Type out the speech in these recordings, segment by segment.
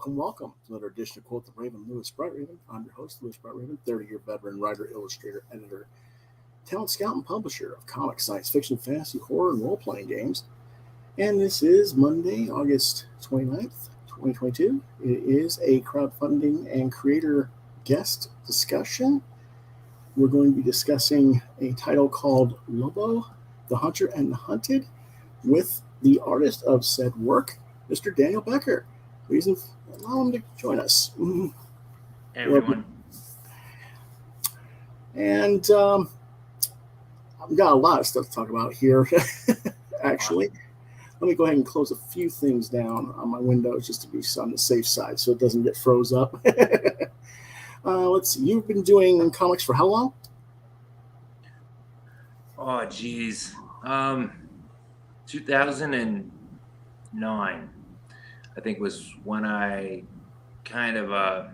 Welcome to another edition of Quote the Raven, Louis Bright Raven. I'm your host, Louis Bright Raven, 30-year veteran writer, illustrator, editor, talent scout, and publisher of comics, science fiction, fantasy, horror, and role-playing games. And this is Monday, August 29th, 2022. It is a crowdfunding and creator guest discussion. We're going to be discussing a title called Lobo, the Hunter and the Hunted, with the artist of said work, Mr. Daniel Becker. Please allow him to join us. Hey, everyone. And I've got a lot of stuff to talk about here, actually. Let me go ahead and close a few things down on my windows just to be on the safe side so it doesn't get froze up. Let's see. You've been doing comics for how long? Oh, geez. 2009. I think was when I kind of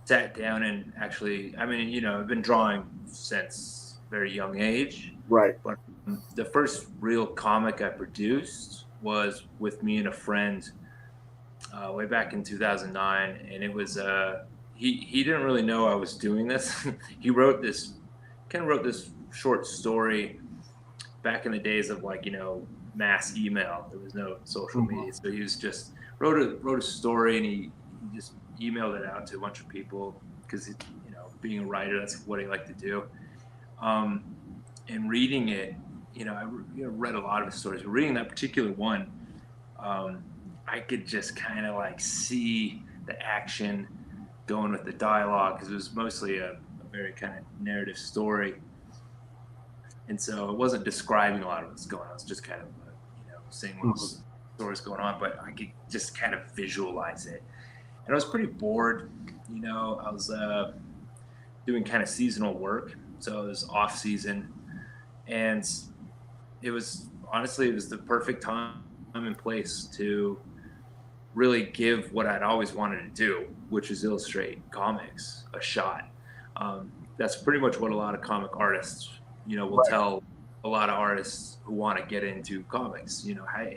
sat down and actually, I've been drawing since a very young age. Right. But the first real comic I produced was with me and a friend way back in 2009. And it was, he didn't really know I was doing this. He wrote this short story back in the days of mass email. There was no social media, so he was just wrote a story, and he just emailed it out to a bunch of people because being a writer, that's what he liked to do. And reading it, I read a lot of his stories. But reading that particular one, I could just kind of see the action going with the dialogue because it was mostly a very kind of narrative story. And so it wasn't describing a lot of what's going on. It's just kind of, saying what story's going on, but I could just kind of visualize it. And I was pretty bored. I was doing kind of seasonal work. So it was off season. And it was the perfect time and place to really give what I'd always wanted to do, which is illustrate comics, a shot. That's pretty much what a lot of comic artists will tell a lot of artists who want to get into comics.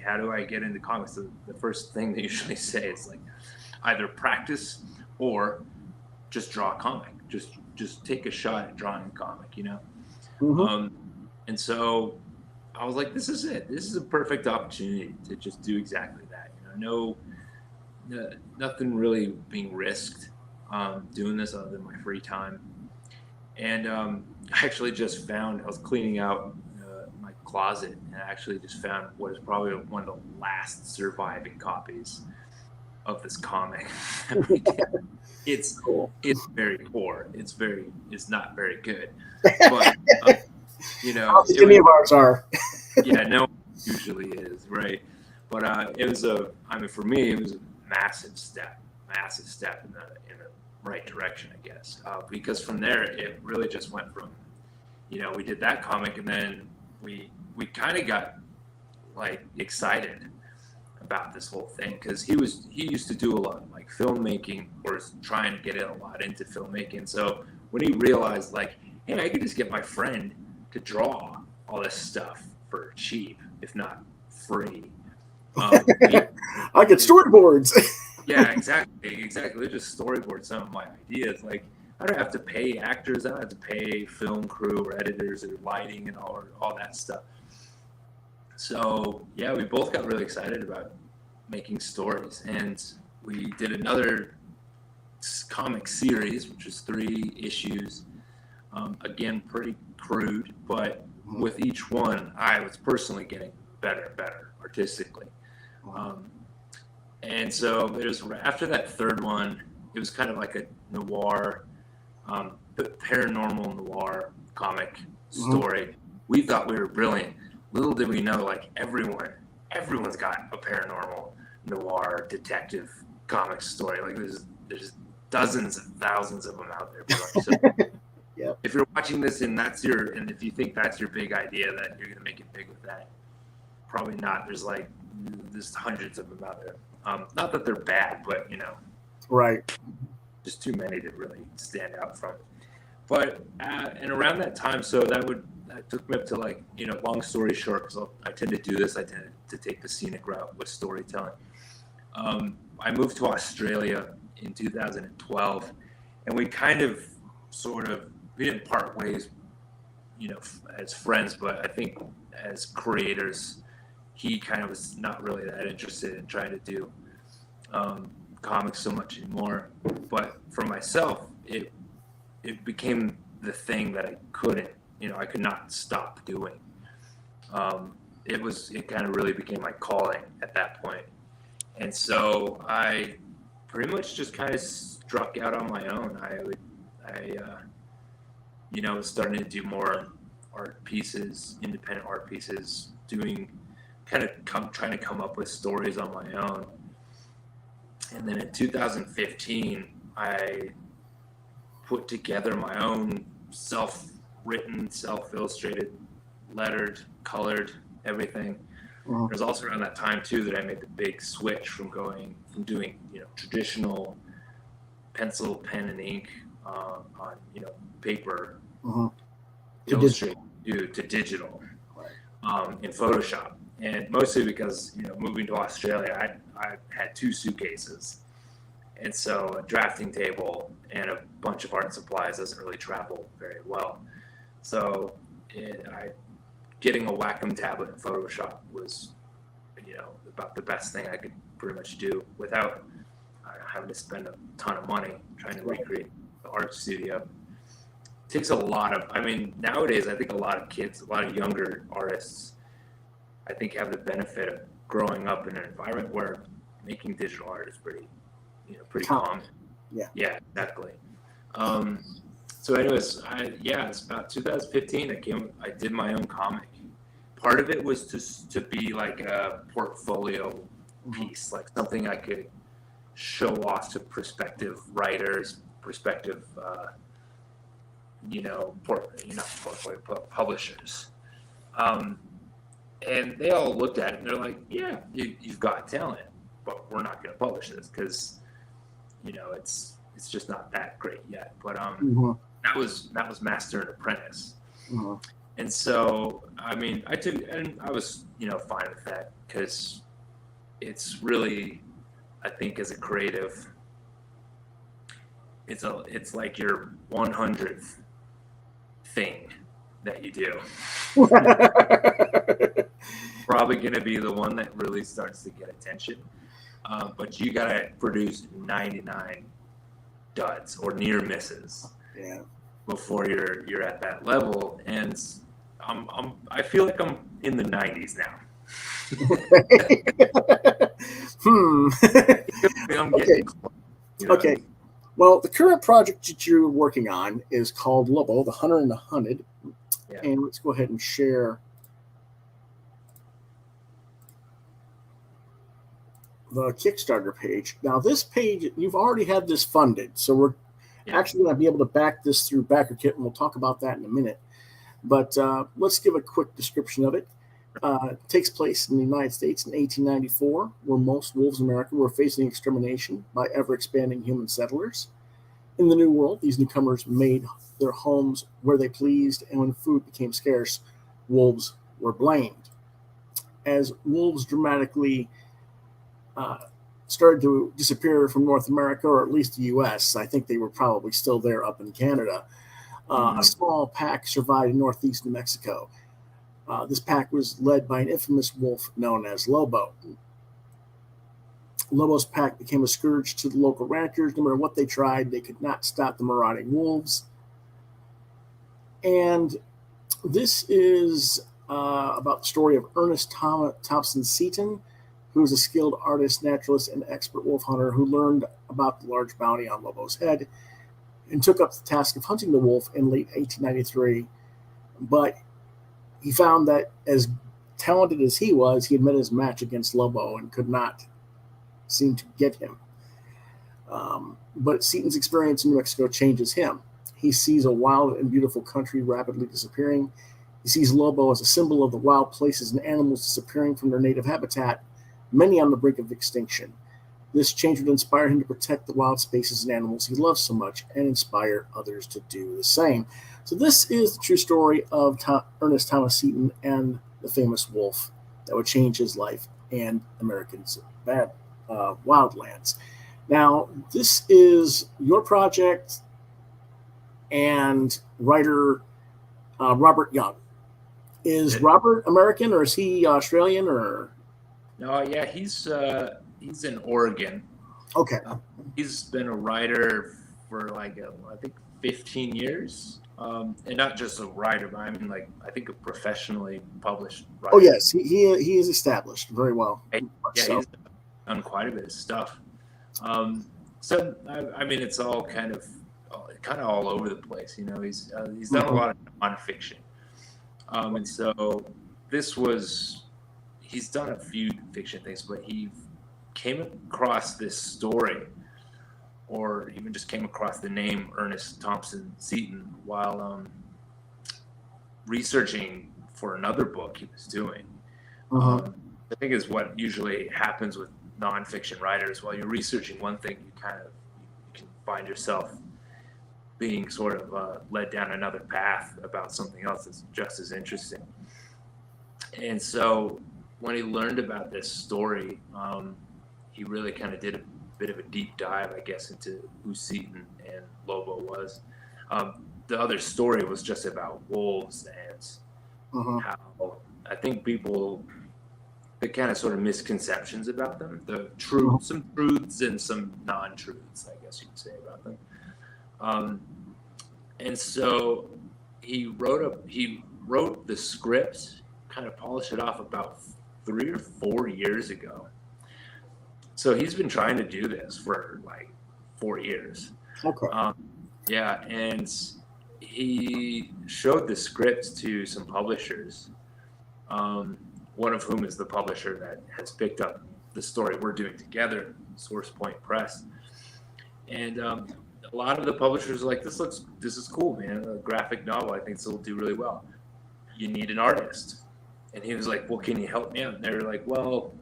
How do I get into comics? The first thing they usually say is either practice or just draw a comic. Just take a shot at drawing a comic, And so I was like, this is it. This is a perfect opportunity to just do exactly that. Nothing really being risked doing this other than my free time. And I actually just found, I was cleaning out my closet, and I actually just found what is probably one of the last surviving copies of this comic. It's cool. It's very poor. It's not very good. But any of ours are. Yeah, no one usually is, right? But it was for me, it was a massive step in the right direction, I guess, because from there it really just went from we did that comic, and then we kind of got excited about this whole thing because he used to do a lot of filmmaking, or is trying to get a lot into filmmaking. So when he realized hey, I could just get my friend to draw all this stuff for cheap, if not free. I get storyboards. Yeah, exactly. They just storyboard some of my ideas. I don't have to pay actors. I don't have to pay film crew or editors or lighting and all that stuff. So yeah, we both got really excited about making stories, and we did another comic series, which was 3 issues. Again, pretty crude, but with each one, I was personally getting better and better artistically. And so it was after that third one, it was kind of like a noir, paranormal noir comic story. We thought we were brilliant. Little did we know, like everyone's got a paranormal noir detective comic story. Like there's dozens and thousands of them out there. So Yep. If you're watching this and if you think that's your big idea that you're gonna make it big with that, probably not. There's hundreds of them out there. Not that they're bad, but Right. just too many to really stand out from. But and around that time, so that took me up to long story short, because I tend to do this. I tend to take the scenic route with storytelling. I moved to Australia in 2012, and we kind of we didn't part ways, as friends, but I think as creators, he kind of was not really that interested in trying to do comics so much anymore. But for myself, it became the thing that I couldn't, I could not stop doing. It kind of really became my calling at that point. And so I pretty much just kind of struck out on my own. I was starting to do more art pieces, independent art pieces, trying to come up with stories on my own. And then in 2015, I put together my own self-written, self-illustrated, lettered, colored, everything. It was also around that time too that I made the big switch from doing traditional pencil, pen, and ink on paper, illustrated to digital in Photoshop. And mostly because moving to Australia, I had 2 suitcases, and so a drafting table and a bunch of art supplies doesn't really travel very well. So getting a Wacom tablet in Photoshop was about the best thing I could pretty much do without having to spend a ton of money trying to recreate the art studio. It takes a lot of, nowadays I think a lot of kids, a lot of younger artists, I think have the benefit of growing up in an environment where making digital art is pretty common. Yeah, exactly. So anyways, it's about 2015. I did my own comic. Part of it was to be like a portfolio piece, like something I could show off to prospective writers, prospective, portfolio publishers. And they all looked at it and they're like, yeah, you've got talent, but we're not going to publish this because, it's just not that great yet. But that was Master and Apprentice. And so, I was, fine with that because it's really, I think as a creative, it's like your 100th thing that you do. Probably going to be the one that really starts to get attention. But you got to produce 99 duds or near misses before you're at that level. And I feel like I'm in the 90s now. I'm getting close, Okay. Well, the current project that you're working on is called Lobo, the Hunter and the Hunted. Yeah. And let's go ahead and share the Kickstarter page. Now, this page, you've already had this funded, so we're actually going to be able to back this through BackerKit, and we'll talk about that in a minute. But let's give a quick description of it. It takes place in the United States in 1894, where most wolves in America were facing extermination by ever-expanding human settlers. In the New World, these newcomers made their homes where they pleased, and when food became scarce, wolves were blamed. As wolves dramatically started to disappear from North America, or at least the U.S., I think they were probably still there up in Canada. A small pack survived in northeast New Mexico. This pack was led by an infamous wolf known as Lobo. Lobo's pack became a scourge to the local ranchers. No matter what they tried, they could not stop the marauding wolves. And this is about the story of Ernest Thompson Seton, who is a skilled artist, naturalist, and expert wolf hunter who learned about the large bounty on Lobo's head and took up the task of hunting the wolf in late 1893. But he found that as talented as he was, he had met his match against Lobo and could not seem to get him. But Seton's experience in New Mexico changes him. He sees a wild and beautiful country rapidly disappearing. He sees Lobo as a symbol of the wild places and animals disappearing from their native habitat, many on the brink of extinction. This change would inspire him to protect the wild spaces and animals he loves so much and inspire others to do the same. So this is the true story of Ernest Thomas Seton and the famous wolf that would change his life and Americans' wildlands. Now, this is your project and writer Robert Young. Is Robert American or is he Australian or? No, yeah, he's in Oregon. Okay. He's been a writer for I think 15 years. And not just a writer, but I mean I think a professionally published writer. Oh yes, he is established very well. Yeah, he's done quite a bit of stuff. So I mean, it's all kind of all over the place. He's done a lot of nonfiction, and so he's done a few fiction things, but he came across this story, or even just came across the name Ernest Thompson Seton while researching for another book he was doing. I think is what usually happens with nonfiction writers. While you're researching one thing, you can find yourself being sort of led down another path about something else that's just as interesting. And so when he learned about this story, he really kind of did a bit of a deep dive, I guess, into who Seton and Lobo was. The other story was just about wolves and how I think people, the kind of sort of misconceptions about them, some truths and some non-truths, I guess you could say, about them. And so he wrote the script, kind of polished it off about 3 or 4 years ago. So he's been trying to do this for 4 years. Okay. Yeah, and he showed the script to some publishers, one of whom is the publisher that has picked up the story we're doing together, Source Point Press. And a lot of the publishers are like, this is cool, man. A graphic novel, I think this will do really well. You need an artist. And he was like, well, can you help me out? And they were like, well,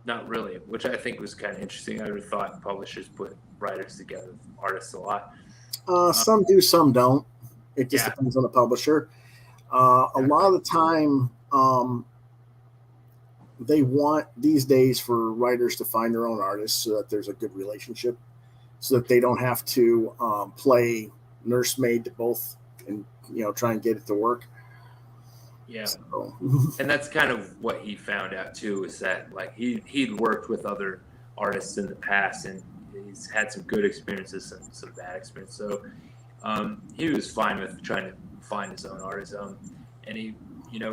not really, which I think was kind of interesting. I would thought publishers put writers together with artists a lot. Some do, some don't. It just depends on the publisher. A lot of the time, they want these days for writers to find their own artists so that there's a good relationship, so that they don't have to play nursemaid to both and try and get it to work. Yeah. So. And that's kind of what he found out too, is that he'd worked with other artists in the past and he's had some good experiences and some bad experiences. So he was fine with trying to find his own artists. And he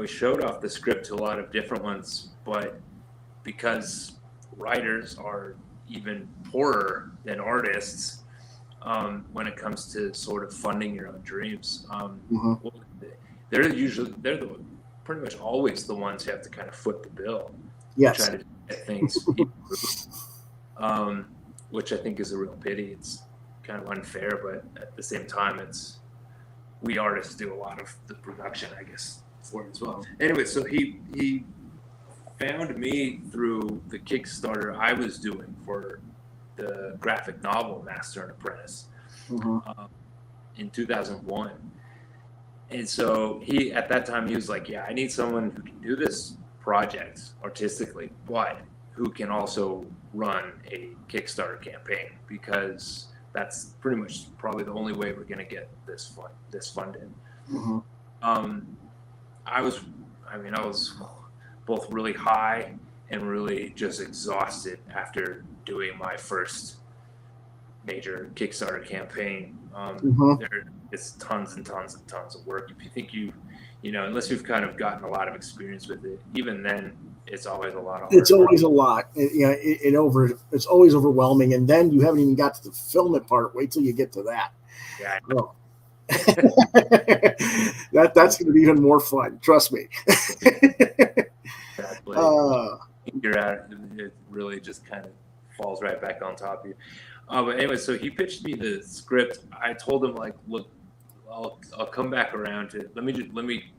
showed off the script to a lot of different ones, but because writers are even poorer than artists when it comes to sort of funding your own dreams, they're pretty much always the ones who have to kind of foot the bill. Yes. Try to get things which I think is a real pity. It's kind of unfair, but at the same time, we artists do a lot of the production, I guess, for it as well. Anyway, so he found me through the Kickstarter I was doing for the graphic novel Master and Apprentice in 2001. And so at that time, he was like, yeah, I need someone who can do this project artistically, but who can also run a Kickstarter campaign, because that's pretty much probably the only way we're going to get this funded. I was both really high and really just exhausted after doing my first major Kickstarter campaign. It's tons and tons and tons of work. If you think unless you've kind of gotten a lot of experience with it, even then, it's always a lot of hard It's work. always a lot. It's always overwhelming, and then you haven't even got to the fulfillment part. Wait till you get to that. Yeah. Oh. That's going to be even more fun. Trust me. Exactly. You're at it really just kind of falls right back on top of you. But anyway, so he pitched me the script. I told him, like, look, I'll come back around to it. Let me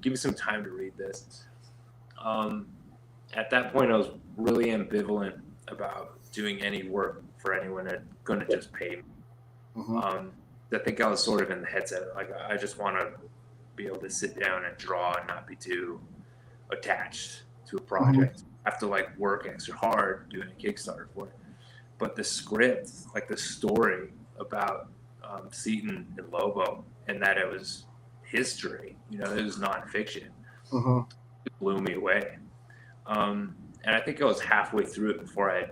give me some time to read this. At that point, I was really ambivalent about doing any work for anyone that's going to just pay me. I think I was sort of in the headset, like, I just want to be able to sit down and draw and not be too attached to a project. I have to, like, work extra hard doing a Kickstarter for it. But the script, like the story about Seaton and Lobo, and that it was history, it was nonfiction, it blew me away. And I think I was halfway through it before I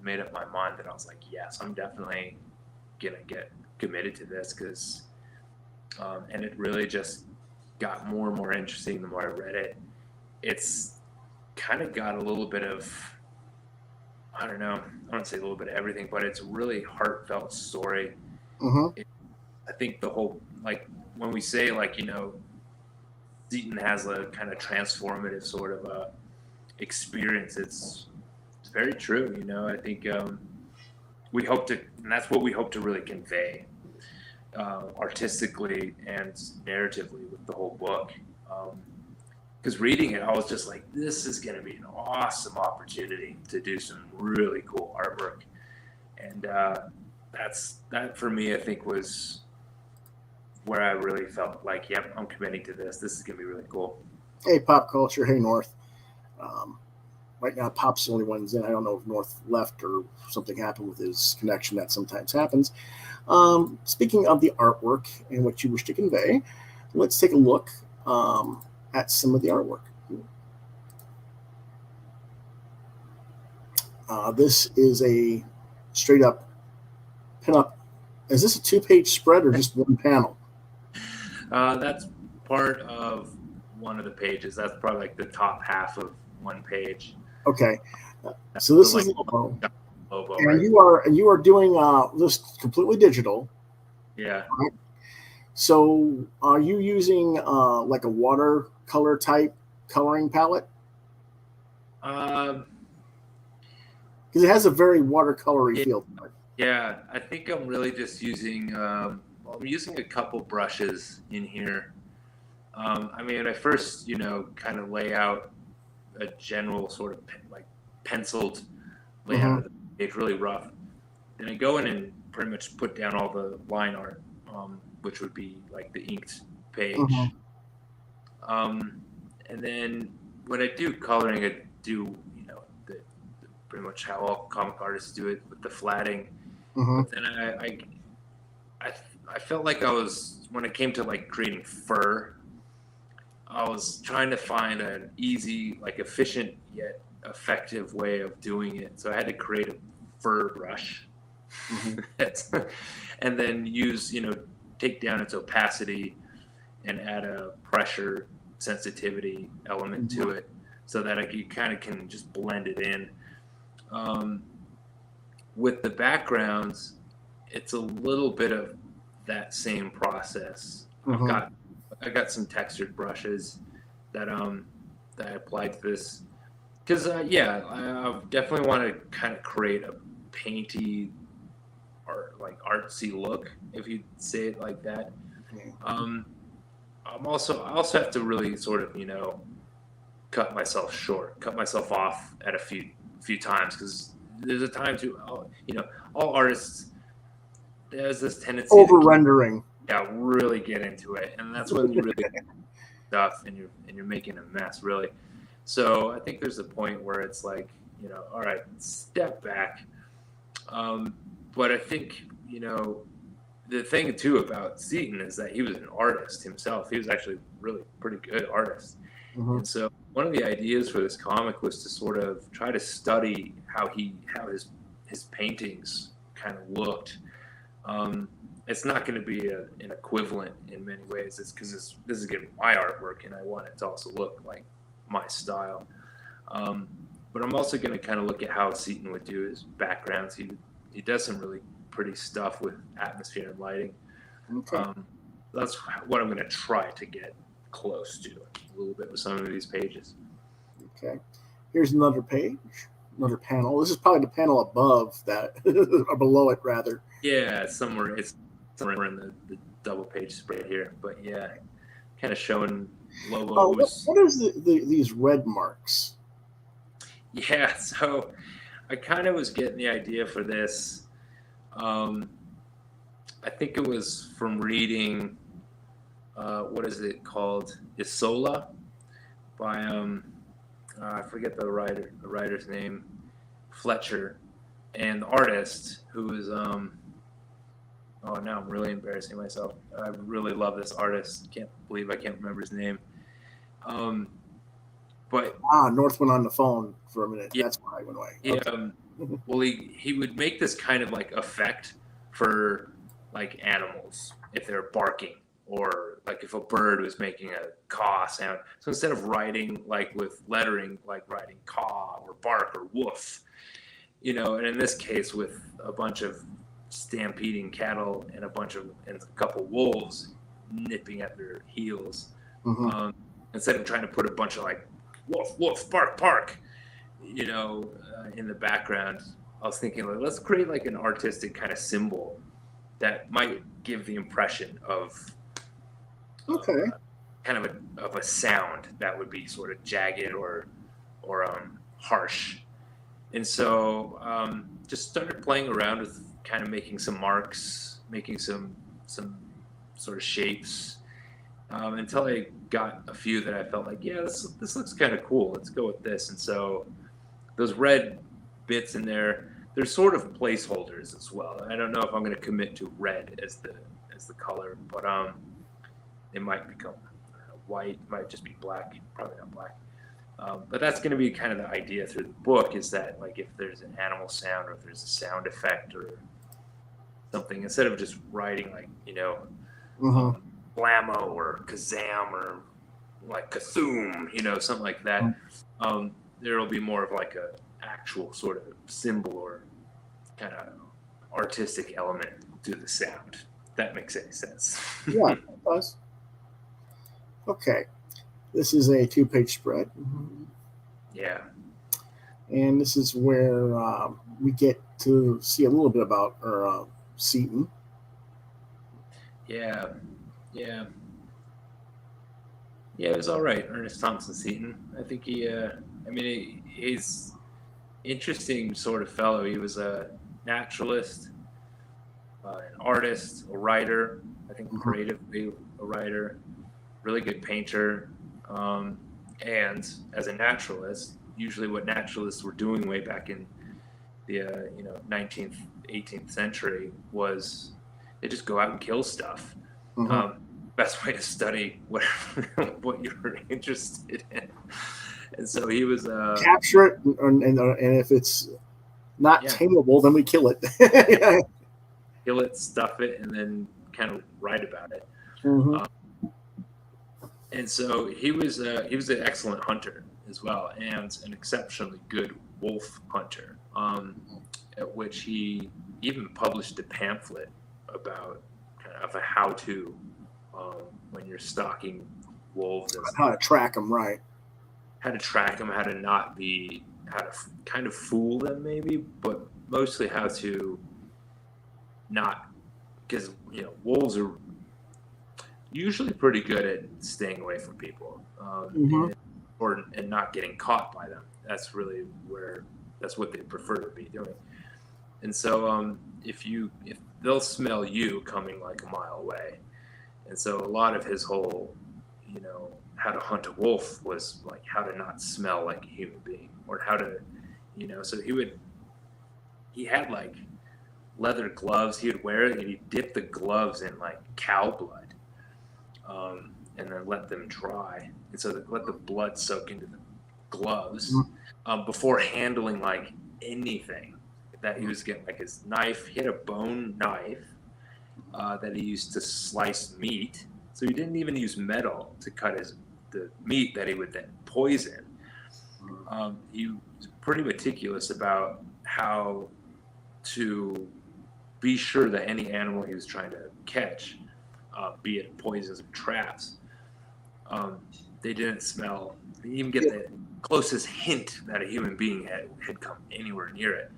made up my mind that I was like, yes, I'm definitely going to get committed to this, because and it really just got more and more interesting the more I read it. It's kind of got a little bit of, I don't know, I don't say a little bit of everything, but it's a really heartfelt story. I think the whole, like, when we say, like, Seaton has a kind of transformative sort of experience, it's very true. I think we hope to, and that's what we hope to really convey artistically and narratively with the whole book. Because reading it, I was just like, this is going to be an awesome opportunity to do some really cool artwork. And that for me, I think, was where I really felt like, yep, I'm committing to this. This is going to be really cool. Hey, Pop Culture. Hey, North. Right now, Pop's the only one's in. I don't know if North left or something happened with his connection. That sometimes happens. Speaking of the artwork and what you wish to convey, let's take a look at some of the artwork. This is a straight up pinup. Is this a 2-page spread or just one panel? That's part of one of the pages. That's probably like the top half of one page. Okay. So this is Lobo. Lobo, and right? you are doing this completely digital. Yeah. Right? So are you using like a watercolor type coloring palette? Because it has a very watercolory feel to it. Yeah, I think I'm really just using I'm using a couple brushes in here. I mean, I first, kind of lay out a general sort of like penciled layout of the page, really rough. Then I go in and pretty much put down all the line art, which would be like the inked page. And then when I do coloring, I do, pretty much how all comic artists do it with the flatting. But then I felt like I was, when it came to like creating fur, I was trying to find an easy, like efficient yet effective way of doing it. So I had to create a fur brush and then use, take down its opacity and add a pressure sensitivity element to it so that I can just blend it in. With the backgrounds, it's a little bit of that same process. I got some textured brushes that I applied to this because I definitely want to kind of create a painty or like artsy look, if you say it like that. I also have to really sort of cut myself off at a few times, because there's a time to all artists, there's this tendency over rendering. Really get into it, and that's when you really stuff and you're making a mess, really. So I think there's a point where it's like, all right, step back. But I think the thing too about Seaton is that he was an artist himself. He was actually really pretty good artist. And so one of the ideas for this comic was to sort of try to study how his paintings kind of looked It's not going to be an equivalent in many ways. It's because this is going to be my artwork, and I want it to also look like my style. But I'm also going to kind of look at how Seaton would do his backgrounds. He does some really pretty stuff with atmosphere and lighting. Okay. That's what I'm going to try to get close to a little bit with some of these pages. Okay. Here's another page, another panel. This is probably the panel above that, or below it, rather. Yeah, it's somewhere in the double page spread here. But yeah, kind of showing Lobo. Oh, what is these red marks? Yeah, so I kind of was getting the idea for this. I think it was from reading, what is it called? Isola by, I forget the writer's name, Fletcher, and the artist who is, oh, now I'm really embarrassing myself. I really love this artist. Can't believe I can't remember his name. But North went on the phone for a minute. Yeah, that's why I went away. Yeah. Okay. Well, he would make this kind of like effect for like animals if they're barking, or like if a bird was making a caw sound. So instead of writing like with lettering, like writing caw or bark or woof, and in this case with a bunch of stampeding cattle and a couple wolves nipping at their heels, instead of trying to put a bunch of like woof woof bark bark, in the background, I was thinking, like, let's create like an artistic kind of symbol that might give the impression of kind of a sound that would be sort of jagged or harsh. And so just started playing around with kind of making some marks, making some sort of shapes, until I got a few that I felt like, yeah, this looks kind of cool. Let's go with this. And so those red bits in there, they're sort of placeholders as well. I don't know if I'm going to commit to red as the color, but it might become white, might just be black, probably not black. But that's going to be kind of the idea through the book, is that like if there's an animal sound or if there's a sound effect or something, instead of just writing like, blammo or kazam or like kathoom, something like that, there'll be more of like a actual sort of symbol or kind of artistic element to the sound. If that makes any sense. Yeah, it does. Okay. This is a 2-page spread. Yeah. And this is where we get to see a little bit about Seaton. Yeah, it was all right. Ernest Thompson Seaton. I think he's interesting sort of fellow. He was a naturalist, an artist, a writer. I think creatively a writer, really good painter. And as a naturalist, usually what naturalists were doing way back in the 19th, 18th century was they just go out and kill stuff. Best way to study what you're interested in. And so he was capture it, and if it's not tameable, then we kill it. Kill it, stuff it, and then kind of write about it. And so he was an excellent hunter as well, and an exceptionally good wolf hunter. At which he even published a pamphlet about kind of a how-to when you're stalking wolves. How to track them, right? How to track them, how to not be, how to kind of fool them maybe, but mostly how to not, because wolves are usually pretty good at staying away from people, and not getting caught by them. That's really that's what they prefer to be doing. And so if they'll smell you coming like a mile away. And so a lot of his whole, how to hunt a wolf was like how to not smell like a human being, or how to, so he had like leather gloves he would wear, and he'd dip the gloves in like cow blood, and then let them dry. And so let the blood soak into the gloves before handling like anything. That he was getting like his knife, he had a bone knife, that he used to slice meat. So he didn't even use metal to cut the meat that he would then poison. He was pretty meticulous about how to be sure that any animal he was trying to catch, be it poisons or traps, they didn't smell, even get the closest hint that a human being had come anywhere near it.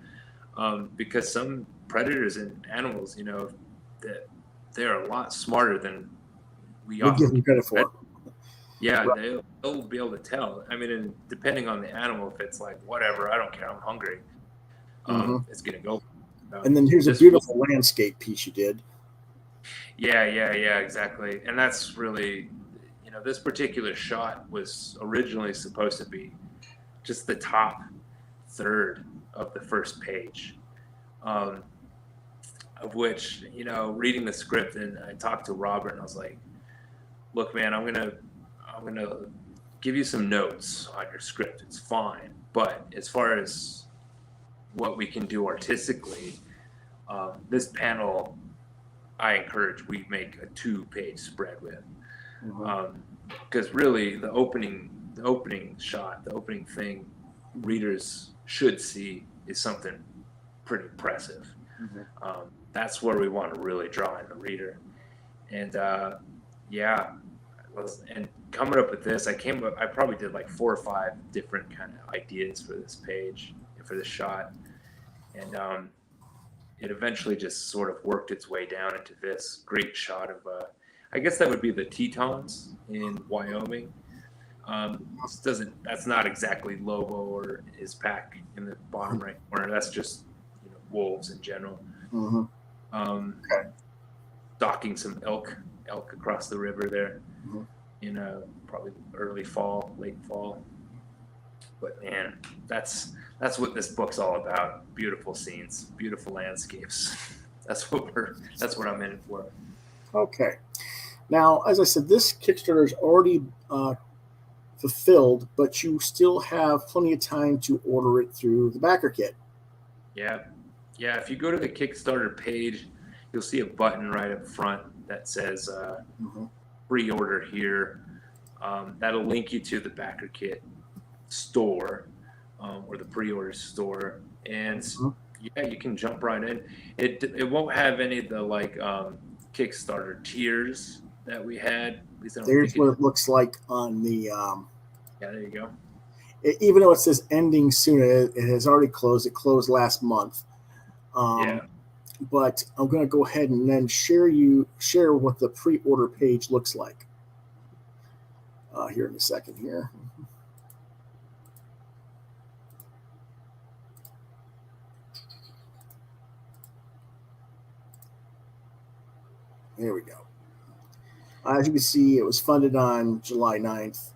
Because some predators and animals, that they're a lot smarter than we give them credit for. Yeah, right. They'll be able to tell. I mean, and depending on the animal, if it's like, whatever, I don't care, I'm hungry, it's going to go. And then here's a beautiful landscape piece you did. Yeah, exactly. And that's really, this particular shot was originally supposed to be just the top third of the first page, of which, reading the script, and I talked to Robert and I was like, look, man, I'm gonna give you some notes on your script. It's fine, but as far as what we can do artistically, this panel, I encourage we make a 2-page spread with, because really the opening shot, the opening thing readers should see is something pretty impressive. That's where we want to really draw in the reader. And and coming up with this, I probably did like 4 or 5 different kind of ideas for this page, for this shot, and it eventually just sort of worked its way down into this great shot of I guess that would be the Tetons in Wyoming. That's not exactly Lobo or his pack in the bottom right corner. That's just wolves in general. Stalking some elk across the river there in probably early fall, late fall. But man, that's what this book's all about. Beautiful scenes, beautiful landscapes. That's what I'm in it for. Okay. Now, as I said, this Kickstarter is already fulfilled, but you still have plenty of time to order it through the BackerKit. Yeah. If you go to the Kickstarter page, you'll see a button right up front that says pre-order here. That'll link you to the BackerKit store, or the pre-order store, and you can jump right in. It won't have any of the Kickstarter tiers that we had. At least there's what it looks like on the. There you go. Even though it says ending soon, it has already closed. It closed last month. But I'm going to go ahead and then share what the pre-order page looks like here in a second here. There we go. As you can see, it was funded on July 9th.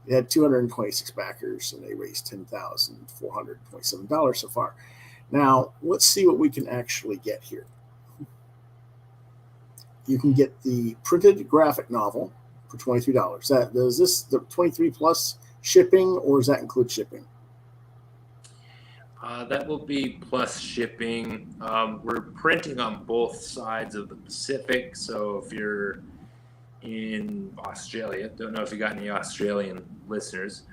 It had 226 backers, and they raised $10,427 so far. Now, let's see what we can actually get here. You can get the printed graphic novel for $23. Is this the 23 plus shipping, or does that include shipping? That will be plus shipping. We're printing on both sides of the Pacific, so if you're in Australia, don't know if you got any Australian listeners,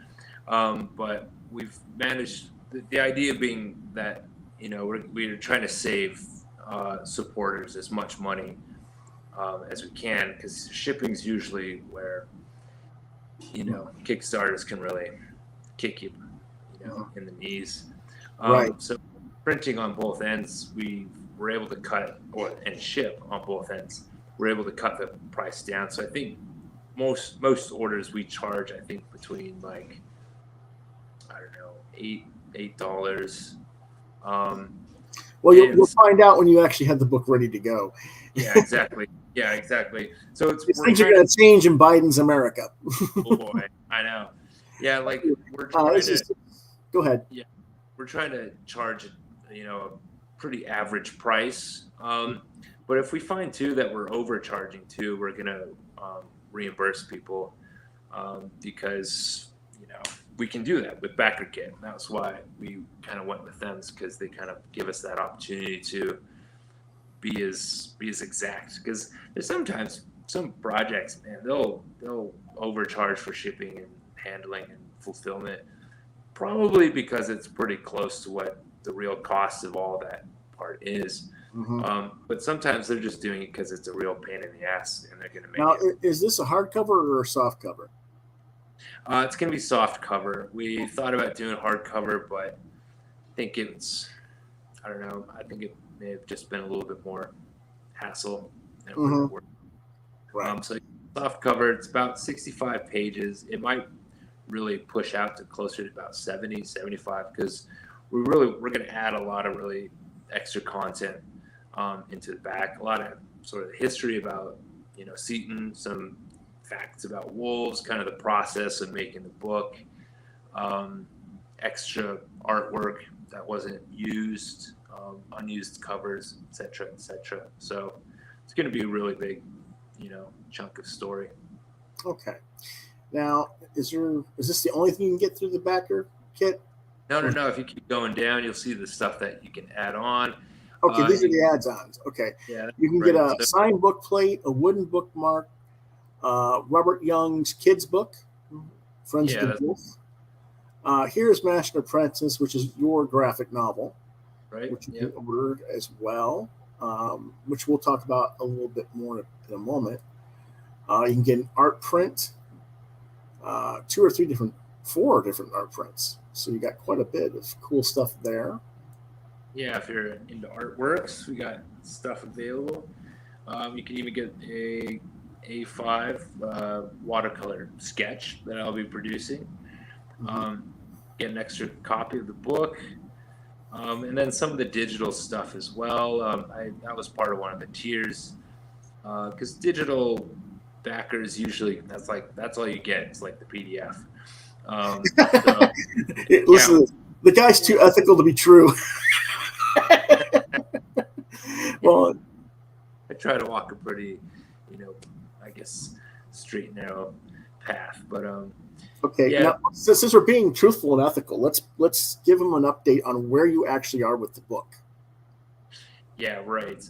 but we've managed, the idea being that we're trying to save supporters as much money as we can, because shipping's usually where Kickstarters can really kick you in the knees. Right. So printing on both ends, we were able to cut and ship on both ends. We're able to cut the price down. So I think most orders we charge, I think between $8. Well, you'll find out when you actually have the book ready to go. Yeah, exactly. So things are going to change in Biden's America. Oh boy, I know. Yeah, we're trying to. Go ahead. Yeah, we're trying to charge a pretty average price. But if we find too that we're overcharging too, we're gonna reimburse people because we can do that with BackerKit. That's why we kind of went with them, because they kind of give us that opportunity to be as exact, because there's sometimes some projects, man, they'll overcharge for shipping and handling and fulfillment, probably because it's pretty close to what the real cost of all that part is. But sometimes they're just doing it because it's a real pain in the ass, and they're going to make now, it. is this a hardcover or a soft cover? It's going to be soft cover. We thought about doing hardcover, but I think I don't know. I think it may have just been a little bit more hassle. Right. So soft cover, it's about 65 pages. It might really push out to closer to about 70, 75, because we're going to add a lot of really extra content into the back. A lot of sort of history about, Seton, some facts about wolves, kind of the process of making the book, extra artwork that wasn't used, unused covers, etc., etc. So it's going to be a really big, chunk of story. Okay. Now, is this the only thing you can get through the BackerKit? No. If you keep going down, you'll see the stuff that you can add on. Okay, these are the add-ons. Okay. Yeah. You can get a signed book plate, a wooden bookmark, Robert Young's kids book, Friends of the Wolf. Here's Master Apprentice, which is your graphic novel, right? Which you can order as well, which we'll talk about a little bit more in a moment. You can get an art print, 4 different art prints. So you got quite a bit of cool stuff there. Yeah, if you're into artworks, we got stuff available. You can even get a A5 watercolor sketch that I'll be producing. Get an extra copy of the book, and then some of the digital stuff as well. That was part of one of the tiers, because digital backers usually that's all you get. It's like the PDF. Listen, the guy's too ethical to be true. Well, I try to walk a pretty, I guess, straight and narrow path. But okay. Yeah. Now, since we're being truthful and ethical, let's give them an update on where you actually are with the book. Yeah, right.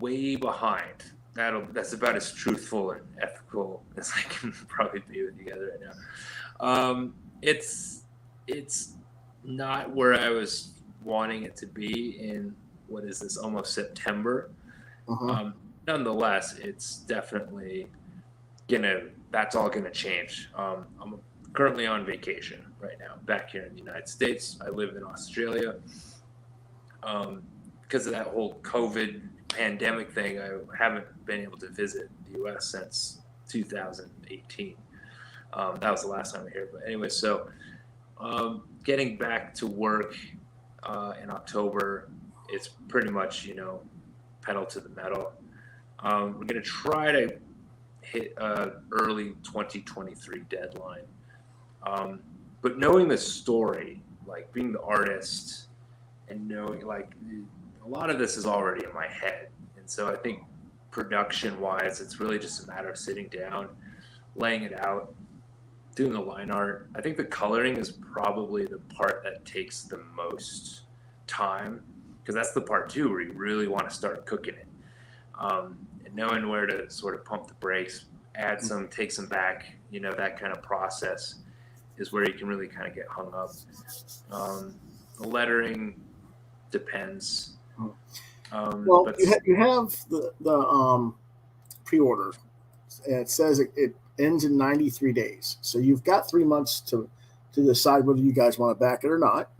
Way behind. That's about as truthful and ethical as I can probably be with you guys right now. It's not where I was wanting it to be in, what is this, almost September. Nonetheless, it's definitely that's all gonna change. I'm currently on vacation right now, back here in the United States. I live in Australia. Because of that whole COVID pandemic thing, I haven't been able to visit the U.S. since 2018. That was the last time I was here. But anyway, so getting back to work in October, it's pretty much, pedal to the metal. We're going to try to hit early 2023 deadline. But knowing the story, like being the artist and knowing, a lot of this is already in my head. And so I think production-wise, it's really just a matter of sitting down, laying it out, doing the line art. I think the coloring is probably the part that takes the most time, because that's the part too where you really want to start cooking it. And knowing where to sort of pump the brakes, add some, take some back, that kind of process is where you can really kind of get hung up. The lettering depends. Well, you have the pre-order, and it says it ends in 93 days. So you've got 3 months to decide whether you guys want to back it or not.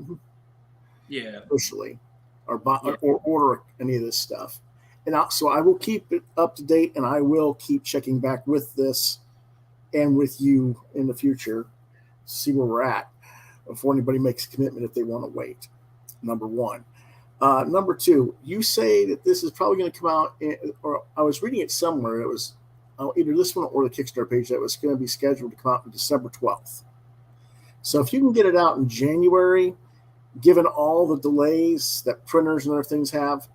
Yeah. Officially, or order any of this stuff. And so I will keep it up to date, and I will keep checking back with this and with you in the future to see where we're at before anybody makes a commitment if they want to wait. Number one. Number two, you say that this is probably going to come out, or I was reading it somewhere. It was either this one or the Kickstarter page that was going to be scheduled to come out on December 12th. So if you can get it out in January, given all the delays that printers and other things have,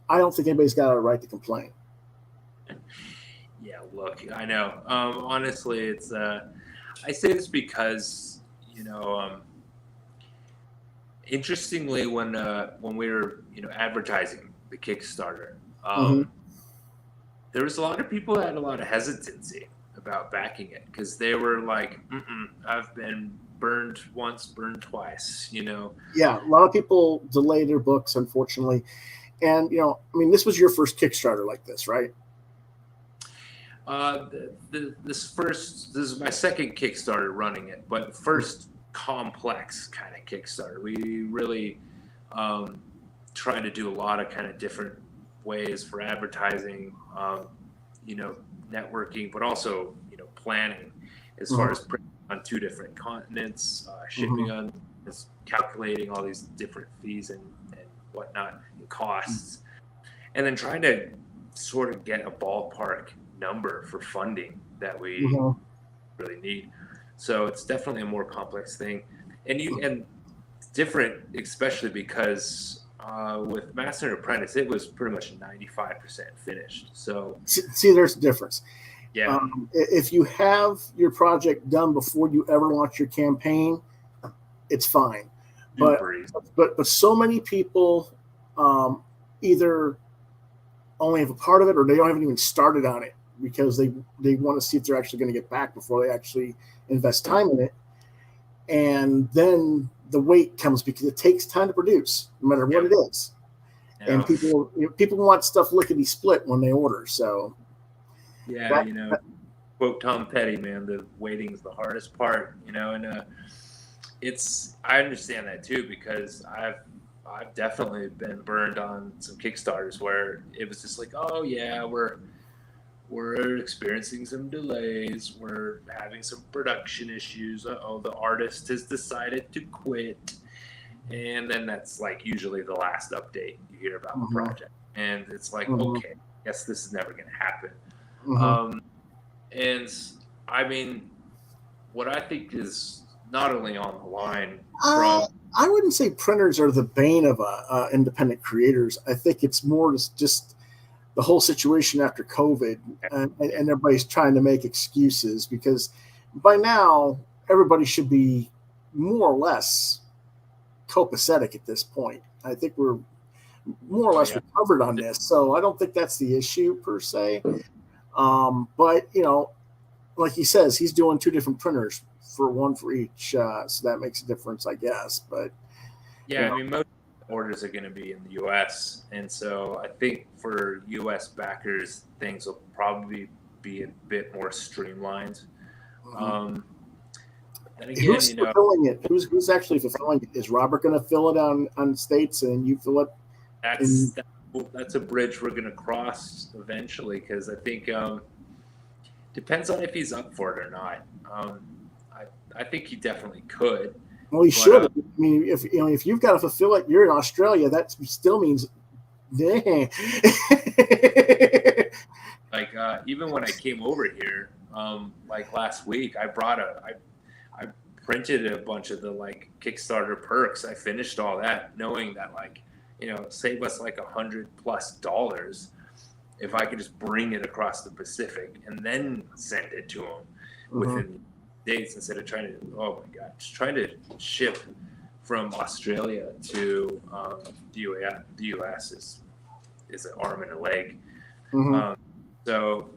I don't think anybody's got a right to complain. Yeah, look, I know. Honestly, it's I say this because, interestingly, when we were advertising the Kickstarter, Mm-hmm. there was a lot of people that had a lot of hesitancy about backing it because they were like, I've been burned once, burned twice, you know? Yeah, a lot of people delay their books, unfortunately. And, you know, I mean, this was your first Kickstarter like this, right? This is my second Kickstarter running it, but first complex kind of Kickstarter. We really try to do a lot of kind of different ways for advertising, you know, networking, but also, you know, planning as far as printing on 2 different continents, shipping on, calculating all these different fees and whatnot and costs, and then trying to sort of get a ballpark number for funding that we really need. So it's definitely a more complex thing, and it's different, especially because with Master and Apprentice, it was pretty much 95% finished. So see, there's a difference. Yeah. If you have your project done before you ever launch your campaign, it's fine. But so many people either only have a part of it, or they haven't even started on it because they want to see if they're actually going to get back before they actually invest time in it. And then the wait comes because it takes time to produce, no matter what it is. Yeah. And people want stuff lickety split when they order. So yeah, quote Tom Petty, man, the waiting is the hardest part, and I understand that too, because I've definitely been burned on some Kickstarters where it was just like, oh yeah, we're experiencing some delays, we're having some production issues, the artist has decided to quit, and then that's like usually the last update you hear about the project, and it's like, okay, I guess this is never going to happen. And I mean, what I think is not only on the line from I wouldn't say printers are the bane of independent creators. I think it's more just the whole situation after COVID, and everybody's trying to make excuses, because by now everybody should be more or less copacetic at this point. I think we're more or less recovered on this, so I don't think that's the issue per se. But like he says, he's doing 2 different printers, one for each, so that makes a difference, I guess. But I mean, most orders are going to be in the U.S., and so I think for U.S. backers, things will probably be a bit more streamlined. And again, who's fulfilling it? Who's actually fulfilling it? Is Robert going to fill it on states, and you fill it? That's a bridge we're going to cross eventually, because I think depends on if he's up for it or not. I think he definitely could. Well, he should. I mean, if you've got to fulfill it, you're in Australia. That still means, dang. Like even when I came over here, like last week, I printed a bunch of the like Kickstarter perks. I finished all that, knowing that save us like $100+ if I could just bring it across the Pacific and then send it to him within days, instead of trying to ship from Australia to the US is an arm and a leg. So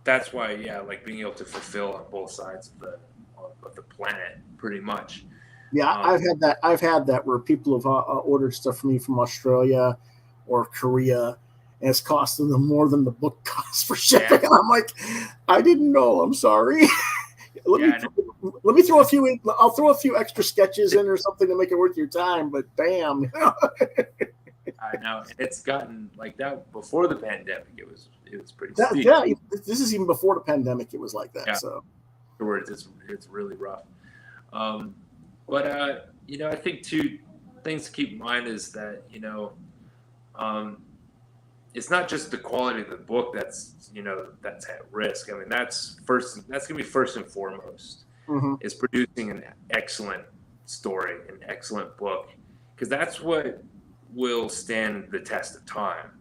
that's why, like being able to fulfill on both sides of the planet, pretty much. Yeah, I've had that where people have ordered stuff from me from Australia or Korea, and it's costing them more than the book costs for shipping. And I'm like, I didn't know. I'm sorry. Let me throw a few. I'll throw a few extra sketches in or something to make it worth your time. But damn. I know it's gotten like that before the pandemic. It was pretty steep. Yeah, this is even before the pandemic. It was like that. Yeah. So afterwards, it's really rough. But I think 2 things to keep in mind is that it's not just the quality of the book that's at risk. I mean, that's gonna be first and foremost. Is producing an excellent story, an excellent book, because that's what will stand the test of time.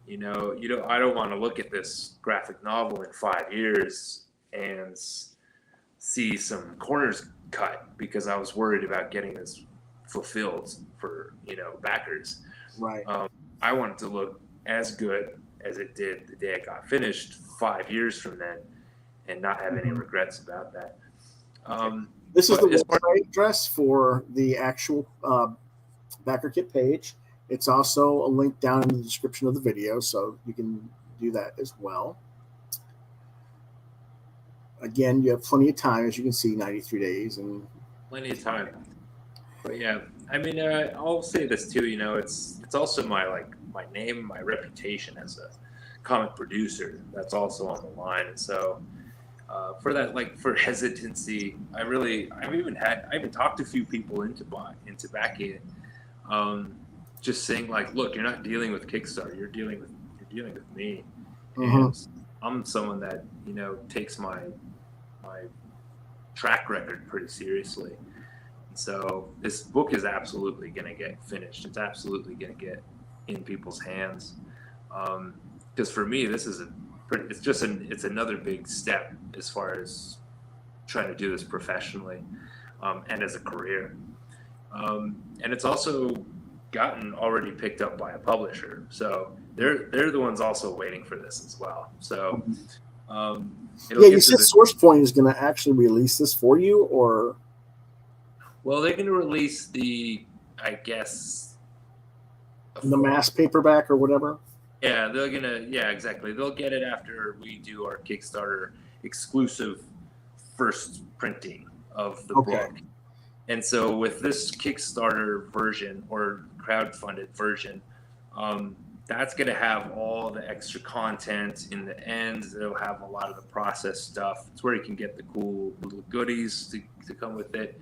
I don't want to look at this graphic novel in 5 years and see some corners cut because I was worried about getting this fulfilled for backers. Right. I want it to look as good as it did the day it got finished 5 years from then, and not have any regrets about that. This is the website address for the actual BackerKit page. It's also a link down in the description of the video, so you can do that as well. Again, you have plenty of time, as you can see, 93 days. And plenty of time. But yeah, I mean, I'll say this too, you know, it's also my name, my reputation as a comic producer that's also on the line. And so for that, for hesitancy, I've even talked to a few people into BackerKit, just saying look, you're not dealing with Kickstarter, you're dealing with me. And I'm someone that, you know, takes my track record pretty seriously. And so this book is absolutely going to get finished. It's absolutely going to get in people's hands. Because for me, this is it's another big step as far as trying to do this professionally, and as a career. And it's also gotten already picked up by a publisher. So they're the ones also waiting for this as well. So you said SourcePoint is going to actually release this for you, or? Well, they're going to release the mass paperback or whatever. Yeah, exactly. They'll get it after we do our Kickstarter exclusive first printing of the book. And so with this Kickstarter version or crowdfunded version, that's going to have all the extra content in the end. It'll have a lot of the process stuff. It's where you can get the cool little goodies to come with it.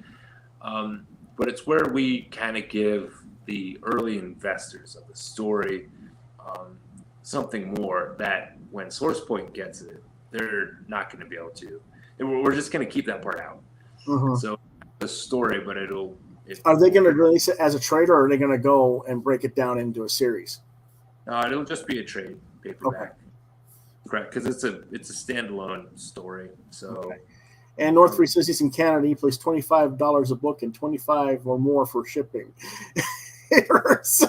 But it's where we kind of give the early investors of the story something more that when SourcePoint gets it, they're not going to be able to. We're just going to keep that part out. So the story, but are they going to release it as a trade, or are they going to go and break it down into a series? It'll just be a trade paperback. Correct, because it's a standalone story. So, and North 3 says he's in Canada. He pays $25 a book and $25 or more for shipping. It hurts.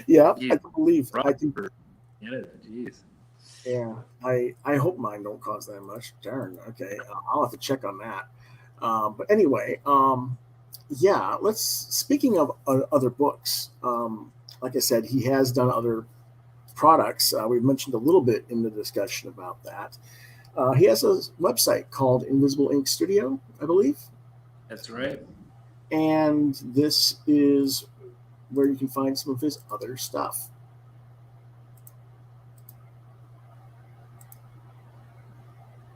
Yeah, I can believe. I think. Canada, jeez. Yeah, I hope mine don't cost that much. Darn. Okay, I'll have to check on that. But anyway, yeah. Speaking of other books, like I said, he has done other products. We've mentioned a little bit in the discussion about that. He has a website called Invisible Ink Studio, I believe. That's right. And this is where you can find some of his other stuff.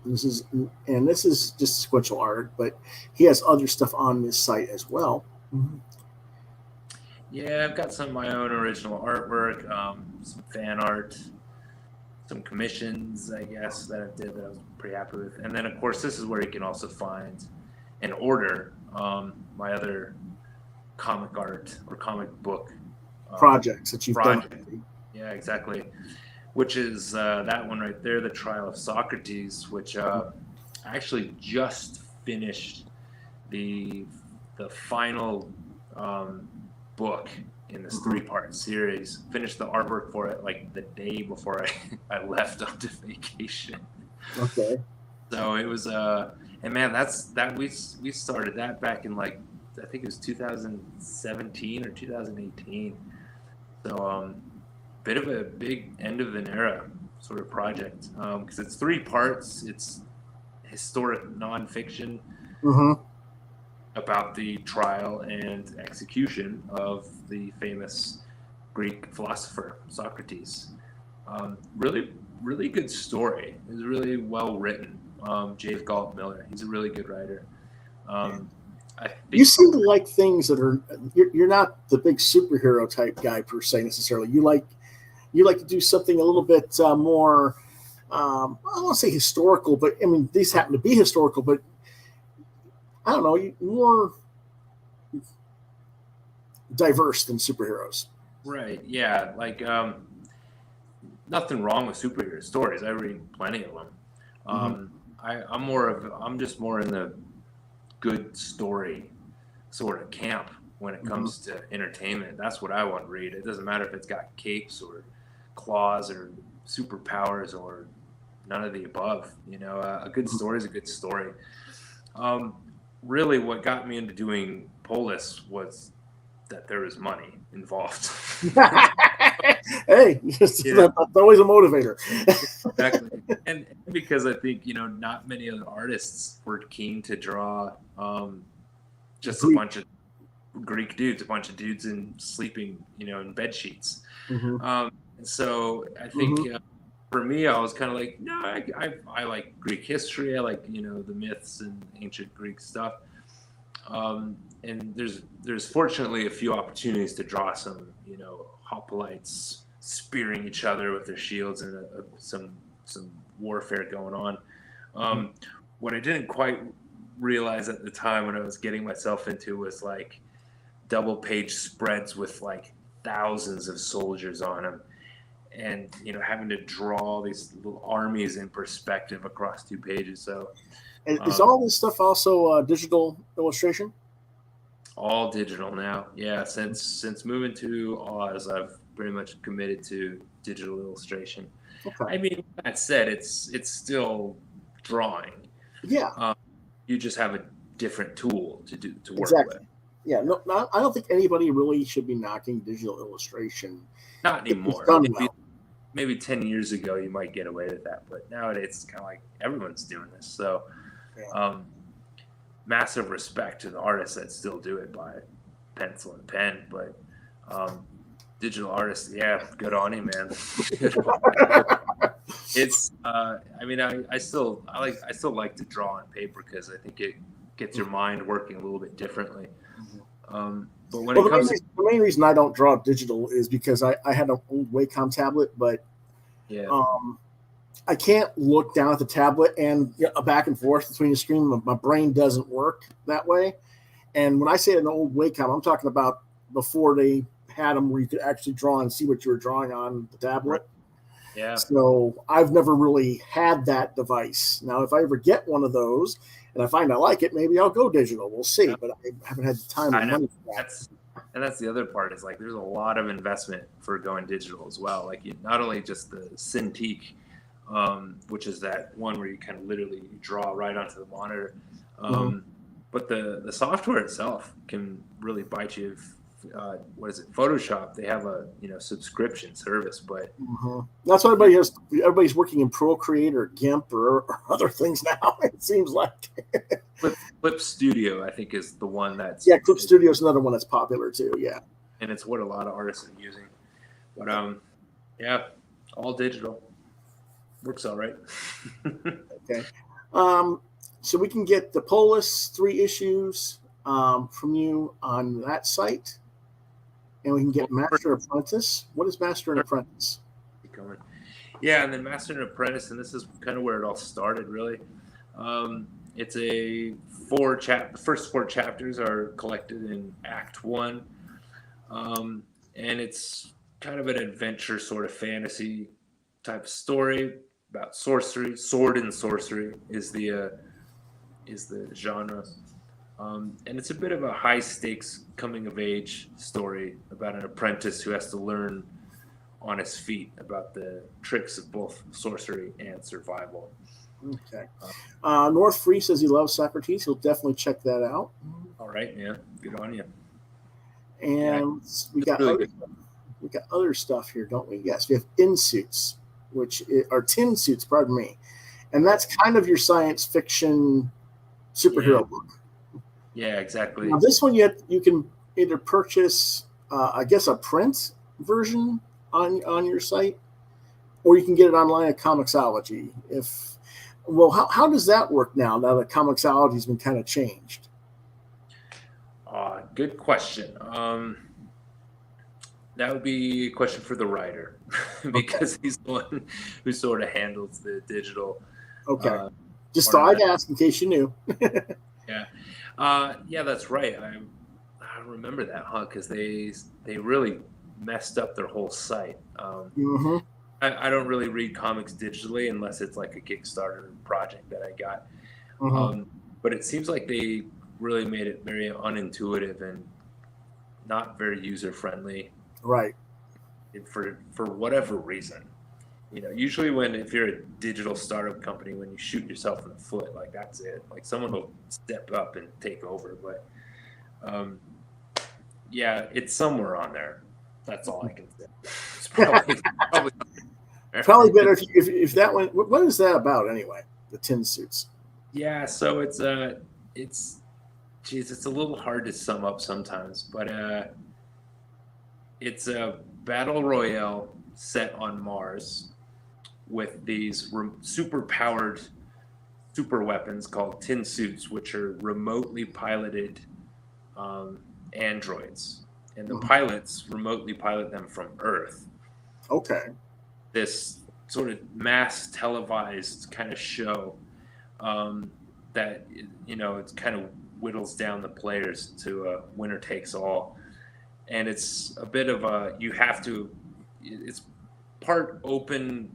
This is just sequential art, but he has other stuff on this site as well. Yeah, I've got some of my own original artwork, some fan art, some commissions, I guess, that I did that I was pretty happy with. And then, of course, this is where you can also find and order my other comic art or comic book projects that you've done. Yeah, exactly. Which is that one right there, The Trial of Socrates, which I actually just finished the final book in this 3-part series. Finished the artwork for it the day before I left onto vacation. Okay. So it was and man, we started that back in I think it was 2017 or 2018. So bit of a big end of an era sort of project, because it's 3 parts. It's historic nonfiction about the trial and execution of the famous Greek philosopher Socrates. Really, really good story. It was really well written. J. Galt Miller, he's a really good writer. I think you seem to like things that are. You're not the big superhero type guy per se necessarily. You like to do something a little bit more. I don't want to say historical, but I mean these happen to be historical. But I don't know, more diverse than superheroes. Right. Yeah. Nothing wrong with superhero stories. I read plenty of them. I'm just more in the good story sort of camp when it comes to entertainment. That's what I want to read. It doesn't matter if it's got capes or claws or superpowers or none of the above. You know, a good story is a good story. Really, what got me into doing Polis was that there was money involved. Hey, that's always a motivator. Exactly. And because I think, you know, not many other artists were keen to draw just a bunch of Greek dudes, a bunch of dudes in sleeping, you know, in bed sheets. And so I think for me, I was kind of like, no, I like Greek history. I like, you know, the myths and ancient Greek stuff. And there's fortunately a few opportunities to draw some, you know, hoplites spearing each other with their shields and some warfare going on. What I didn't quite realize at the time when I was getting myself into was like double page spreads with like thousands of soldiers on them, and you know, having to draw these little armies in perspective across 2 pages. So is all this stuff also digital illustration? All digital now. Yeah, since moving to Oz, I've pretty much committed to digital illustration. Okay. I mean, that said, it's still drawing. Yeah. You just have a different tool to work with. Yeah. No, I don't think anybody really should be knocking digital illustration. Not anymore. Maybe 10 years ago you might get away with that, but nowadays it's kind of like everyone's doing this. So, massive respect to the artists that still do it by pencil and pen, but digital artists, yeah, good on you, man. It's I mean, I still like to draw on paper because I think it gets your mind working a little bit differently. But when it comes the main reason I don't draw digital is because I had an old Wacom tablet, but I can't look down at the tablet and back and forth between the screen. My brain doesn't work that way. And when I say an old Wacom, I'm talking about before they had them where you could actually draw and see what you were drawing on the tablet. Yeah. So I've never really had that device. Now, if I ever get one of those and I find I like it, maybe I'll go digital. We'll see. But I haven't had the time or money for that. That's the other part is like there's a lot of investment for going digital as well. Like not only just the Cintiq, which is that one where you kind of literally draw right onto the monitor, but the software itself can really bite you. What is it? Photoshop. They have a subscription service, but that's what everybody has. Everybody's working in Procreate or GIMP or other things now. It seems like Clip Studio, I think, is the one that's Clip Studio is another one that's popular too. Yeah, and it's what a lot of artists are using. But all digital works all right. Okay, so we can get the Polis 3 issues from you on that site. And we can get Master and Apprentice. What is Master and Apprentice? Yeah, and then Master and Apprentice, and this is kind of where it all started, really. It's a the first 4 chapters are collected in Act 1. And it's kind of an adventure sort of fantasy type of story about sorcery. Sword and sorcery is the genre. And it's a bit of a high-stakes coming-of-age story about an apprentice who has to learn on his feet about the tricks of both sorcery and survival. Okay. North Free says he loves Socrates. He'll definitely check that out. All right, man. Good on you. And we got other stuff here, don't we? Yes, we have in-suits, which are tin suits, pardon me. And that's kind of your science fiction superhero book. Yeah, exactly. Now, this one you can either purchase, I guess, a print version on your site, or you can get it online at Comixology. How does that work now that Comixology has been kind of changed? Good question. That would be a question for the writer because he's the one who sort of handles the digital. Okay. Just thought I'd ask in case you knew. Yeah. Yeah, that's right. I remember that, because they really messed up their whole site. I don't really read comics digitally unless it's like a Kickstarter project that I got. But it seems like they really made it very unintuitive and not very user friendly. Right. for whatever reason. Usually if you're a digital startup company, when you shoot yourself in the foot, like that's it. Like someone will step up and take over. But yeah, it's somewhere on there. That's all I can say. It's probably better if that one. What is that about anyway? The tin suits. Yeah, so it's a little hard to sum up sometimes, but it's a battle royale set on Mars with these super powered super weapons called tin suits, which are remotely piloted androids, and the pilots remotely pilot them from Earth. Okay. This sort of mass televised kind of show that it kind of whittles down the players to a winner takes all, and it's a bit of it's part open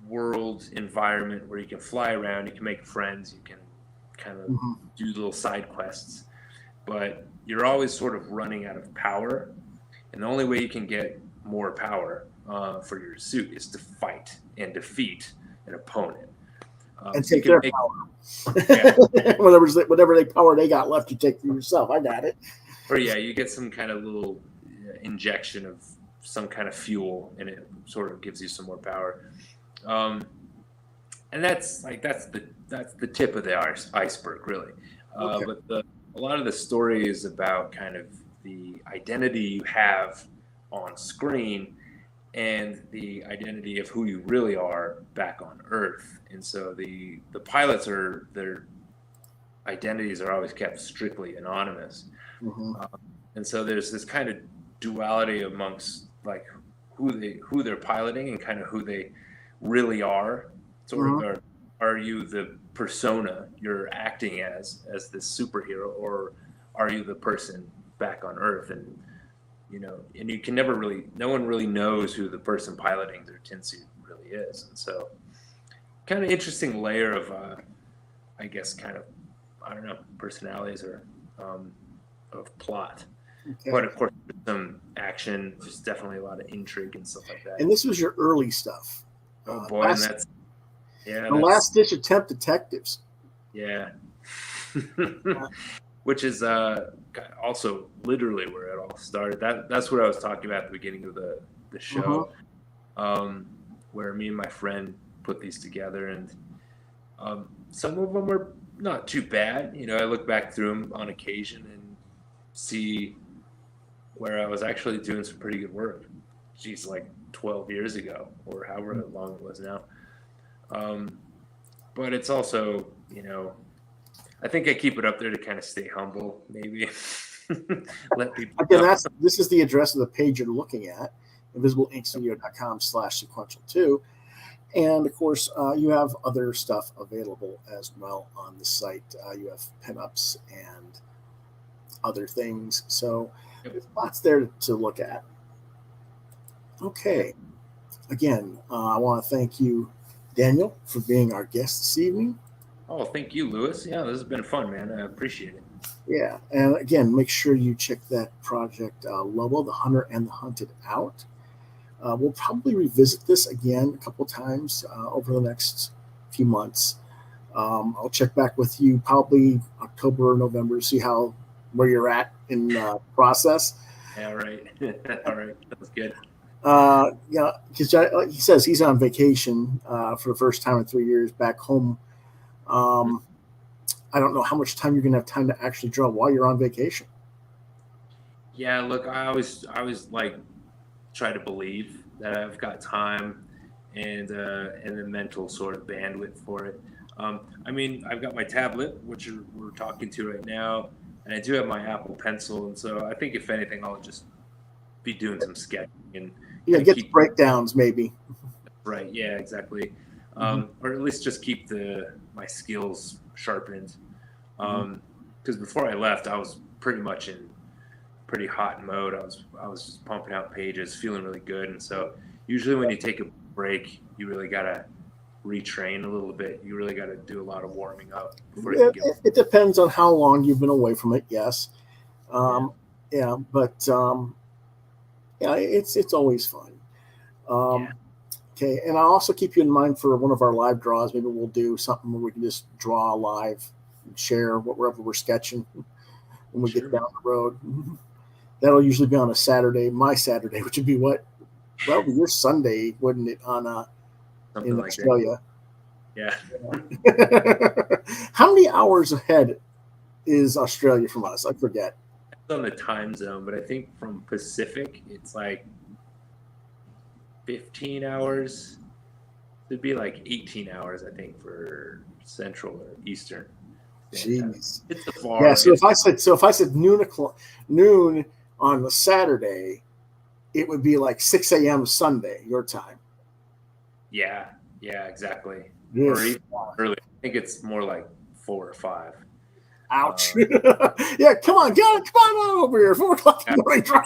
world environment where you can fly around, you can make friends, you can kind of do little side quests, but you're always sort of running out of power, and the only way you can get more power for your suit is to fight and defeat an opponent and take their power. Yeah. whatever they power they got left, you take for yourself. I got it. Or yeah, you get some kind of little injection of some kind of fuel, and it sort of gives you some more power. And that's the tip of the iceberg, really. Okay. But a lot of the story is about kind of the identity you have on screen and the identity of who you really are back on Earth. And so the pilots their identities are always kept strictly anonymous. And so there's this kind of duality amongst like who they're piloting and kind of who they really are. Sort of are you the persona you're acting as this superhero, or are you the person back on Earth? And and you can never no one really knows who the person piloting their tin suit really is. And so kind of interesting layer of I guess kind of, I don't know, personalities or of plot. Okay. But of course some action, there's definitely a lot of intrigue and stuff like that. And this was your early stuff. Oh boy, and Last Ditch Attempt Detectives. Yeah. Which is also literally where it all started. That's what I was talking about at the beginning of the show, where me and my friend put these together, and some of them were not too bad. I look back through them on occasion and see where I was actually doing some pretty good work. Geez, like 12 years ago, or however long it was now. But it's also, I think I keep it up there to kind of stay humble, maybe. Let people Again, this is the address of the page you're looking at, invisibleinkstudio.com/sequential2. And of course, you have other stuff available as well on the site. You have pinups and other things. So there's lots there to look at. Okay. Again, I want to thank you, Daniel, for being our guest this evening. Oh, thank you, Lewis. Yeah, this has been fun, man. I appreciate it. Yeah, and again, make sure you check that project, Lobo, the Hunter and the Hunted out. We'll probably revisit this again a couple times over the next few months. I'll check back with you probably October or November to see where you're at in the process. Yeah, right. All right, that's good. Yeah, because he says he's on vacation for the first time in 3 years back home. I don't know how much time you're going to have time to actually draw while you're on vacation. Yeah, look, I always like try to believe that I've got time and the mental sort of bandwidth for it. I mean, I've got my tablet, which we're talking to right now, and I do have my Apple Pencil, and so I think if anything, I'll just be doing some sketching and get the breakdowns maybe. Right. Yeah. Exactly. Or at least just keep my skills sharpened. Because before I left, I was pretty much in pretty hot mode. I was just pumping out pages, feeling really good. And so usually when you take a break, you really gotta retrain a little bit. You really gotta do a lot of warming up before you get. It depends on how long you've been away from it. Yes. But it's always fun. Um, Yeah. Okay, and I'll also keep you in mind for one of our live draws. Maybe we'll do something where we can just draw live and share whatever we're sketching when we Sure, get man. down the road. That'll usually be on a Saturday, my Saturday, which would be what? Well, it'd be your Sunday, wouldn't it, Something in like that. Australia? Yeah. How many hours ahead is Australia from us? I forget. It's on the time zone, but I think from Pacific, it's like 15 hours. It'd be like 18 hours, I think, for Central or Eastern. Jeez. It's a far. Yeah. So if I said noon on the Saturday, it would be like 6 a.m. Sunday, your time. Yeah, exactly. Yes. Or even early. I think it's more like 4 or 5. Ouch. Yeah, come on over here. 4 o'clock in the morning drive.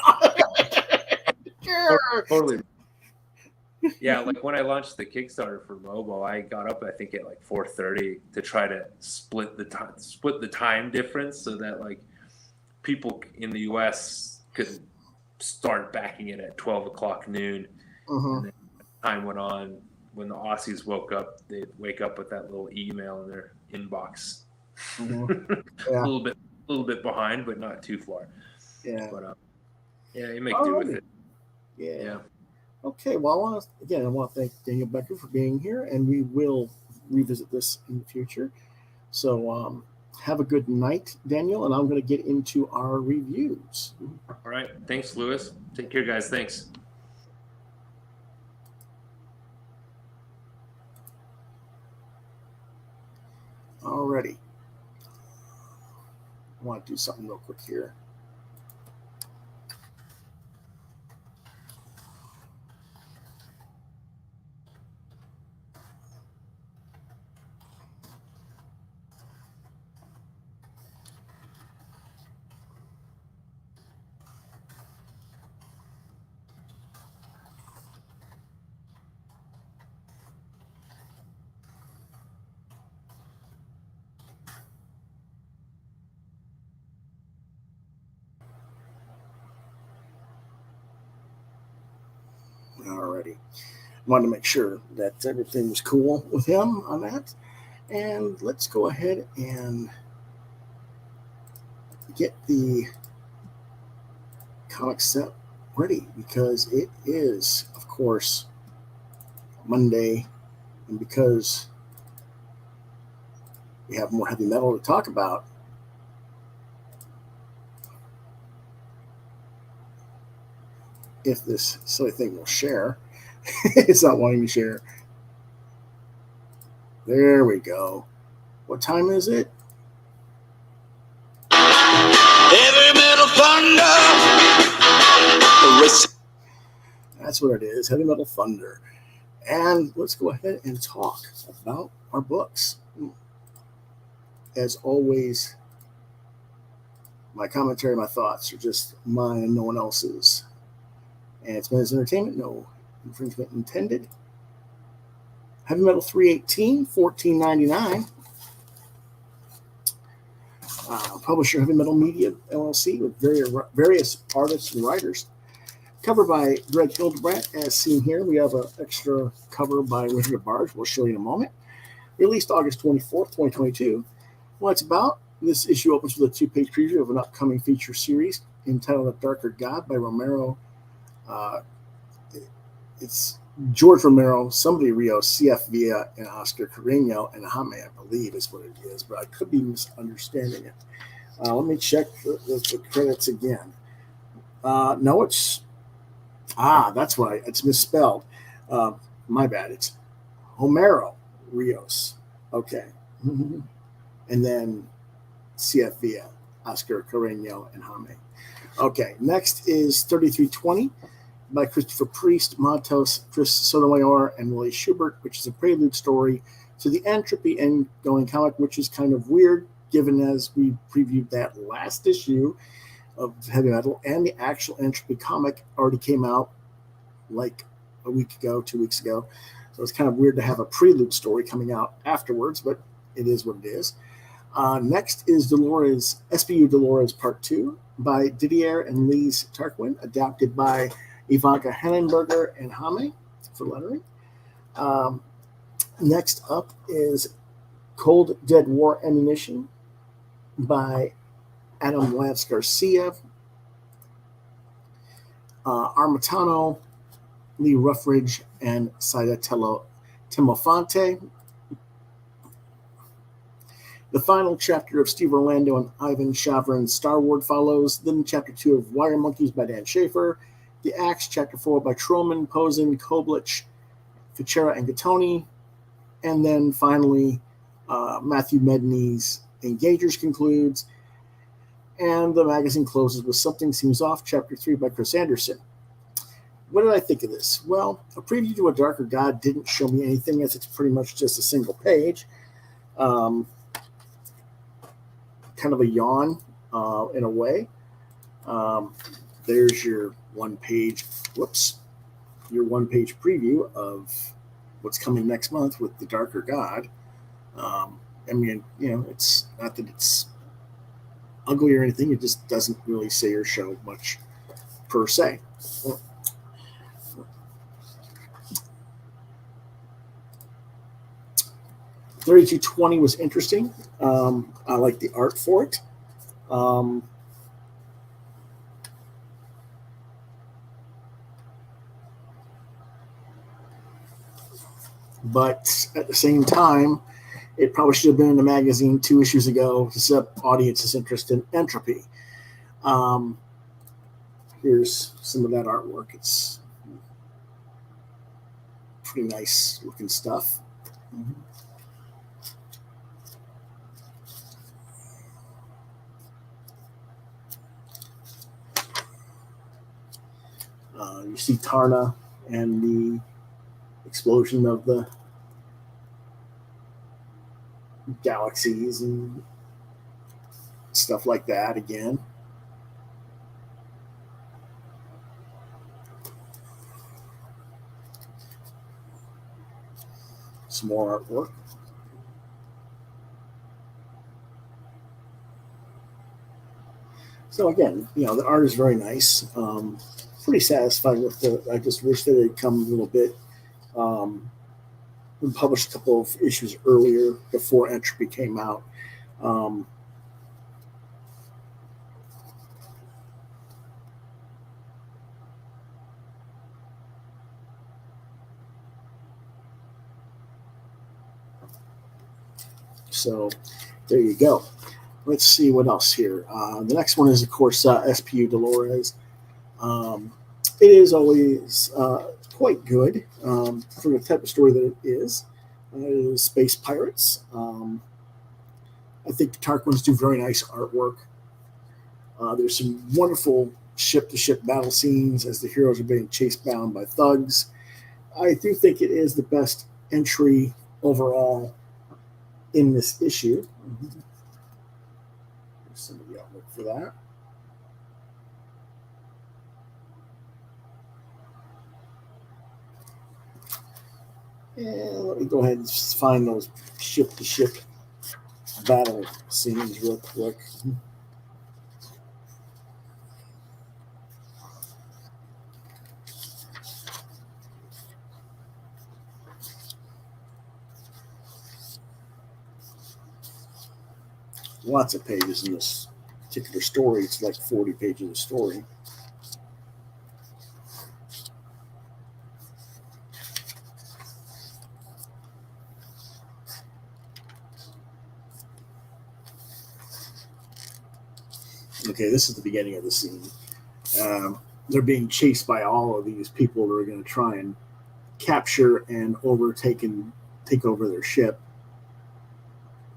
Sure. Totally. Yeah, like when I launched the Kickstarter for Lobo, I got up I think at like 4:30 to try to split the time difference so that like people in the US could start backing it at 12 o'clock noon. And then time went on. When the Aussies woke up, they'd wake up with that little email in their inbox. Yeah. a little bit behind, but not too far. Yeah. But yeah, you make do with it. Yeah. Okay. Well, I want to thank Daniel Becker for being here, and we will revisit this in the future. So have a good night, Daniel, and I'm going to get into our reviews. All right. Thanks, Lewis. Take care, guys. Thanks. Alrighty. I want to do something real quick here. Alrighty. Wanted to make sure that everything was cool with him on that. And let's go ahead and get the comic set ready because it is, of course, Monday, and because we have more heavy metal to talk about, if this silly thing will share. It's not wanting to share. There we go. What time is it? Heavy Metal Thunder. That's what it is, Heavy Metal Thunder. And let's go ahead and talk about our books. As always, my commentary, my thoughts are just mine and no one else's. And it's Men's Entertainment, no infringement intended. Heavy Metal 318, $14.99. Publisher Heavy Metal Media LLC with various artists and writers. Cover by Greg Hildebrandt, as seen here. We have an extra cover by Richard Barge. We'll show you in a moment. Released August 24th, 2022. What it's about, this issue opens with a 2-page preview of an upcoming feature series entitled A Darker God by Romero. It's George Romero, somebody Rios, CF Villa, and Oscar Carreño, and Jaime, I believe is what it is, but I could be misunderstanding it. Let me check the credits again. No, it's... that's right. It's misspelled. My bad. It's Homero Rios. Okay. And then CF Villa, Oscar Carreño, and Jaime. Okay. Next is 3320 by Christopher Priest, Matos, Chris Sotomayor, and Willie Schubert, which is a prelude story to the Entropy Endgoing comic, which is kind of weird, given as we previewed that last issue of Heavy Metal, and the actual Entropy comic already came out like a week ago, 2 weeks ago. So it's kind of weird to have a prelude story coming out afterwards, but it is what it is. Next is SBU Dolores Part 2 by Didier and Lise Tarquin, adapted by Ivanka Henenberger and Jaime. for lettering. Next up is Cold Dead War Ammunition by Adam Lance Garcia. Armitano, Lee Ruffridge, and Saida Timofonte. The final chapter of Steve Orlando and Ivan Shavrin's Star Wars follows. Then Chapter 2 of Wire Monkeys by Dan Schaefer. The Axe, Chapter 4 by Troman, Posen, Koblich, Fichera, and Gattoni. And then finally, Matthew Medney's Engagers concludes. And the magazine closes with Something Seems Off, Chapter 3 by Chris Anderson. What did I think of this? Well, a preview to A Darker God didn't show me anything, as it's pretty much just a single page. Kind of a yawn in a way. There's your one-page preview of what's coming next month with The Darker God. I mean, it's not that it's ugly or anything. It just doesn't really say or show much per se. 3220 was interesting. I like the art for it. But at the same time, it probably should have been in the magazine 2 issues ago to set up audience's interest in entropy. Here's some of that artwork. It's pretty nice looking stuff. You see Tarna and the explosion of the galaxies and stuff like that again. Some more artwork. So again, the art is very nice. Pretty satisfied with I just wish that it had come a little bit. We published a couple of issues earlier before Entropy came out. So there you go. Let's see what else here. The next one is, of course, SPU Dolores. It is always quite good for the type of story that it is. It is Space Pirates. I think the Tarquins do very nice artwork. There's some wonderful ship-to-ship battle scenes as the heroes are being chased down by thugs. I do think it is the best entry overall in this issue. There's some of the outlook for that. And let me go ahead and find those ship-to-ship battle scenes real quick. Lots of pages in this particular story. It's like 40 pages of story. Okay, this is the beginning of the scene. They're being chased by all of these people that are going to try and capture and take over their ship.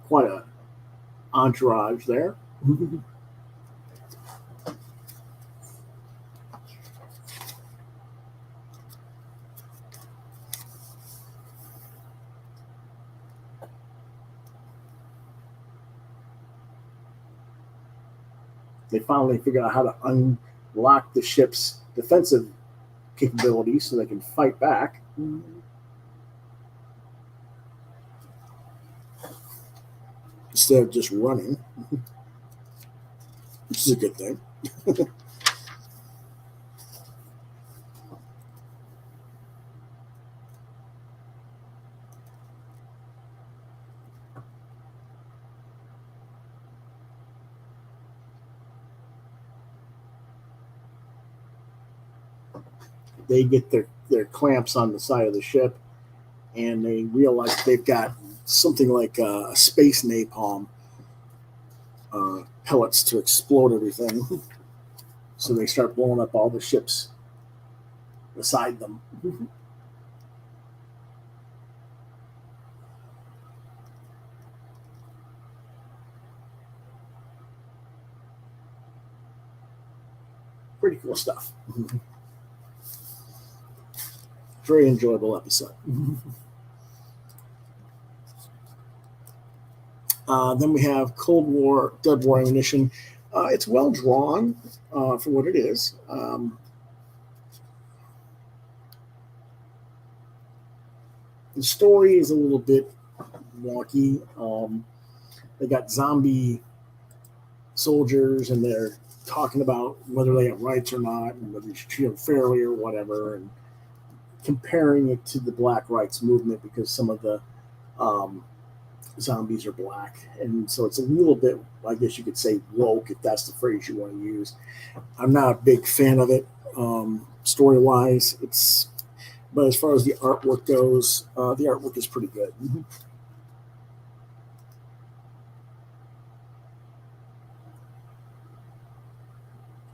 Quite a entourage there. They finally figure out how to unlock the ship's defensive capabilities so they can fight back. Instead of just running, which is a good thing. they get their clamps on the side of the ship, and they realize they've got something like a space napalm pellets to explode everything. So they start blowing up all the ships beside them. Pretty cool stuff. Very enjoyable episode. Then we have Cold War, Dead War Ammunition. It's well drawn for what it is. The story is a little bit wonky. They got zombie soldiers, and they're talking about whether they have rights or not, and whether you should treat them fairly or whatever, and comparing it to the Black Rights Movement because some of the zombies are black, and so it's a little bit, I guess you could say, woke, if that's the phrase you want to use. I'm not a big fan of it story-wise. But as far as the artwork goes, the artwork is pretty good.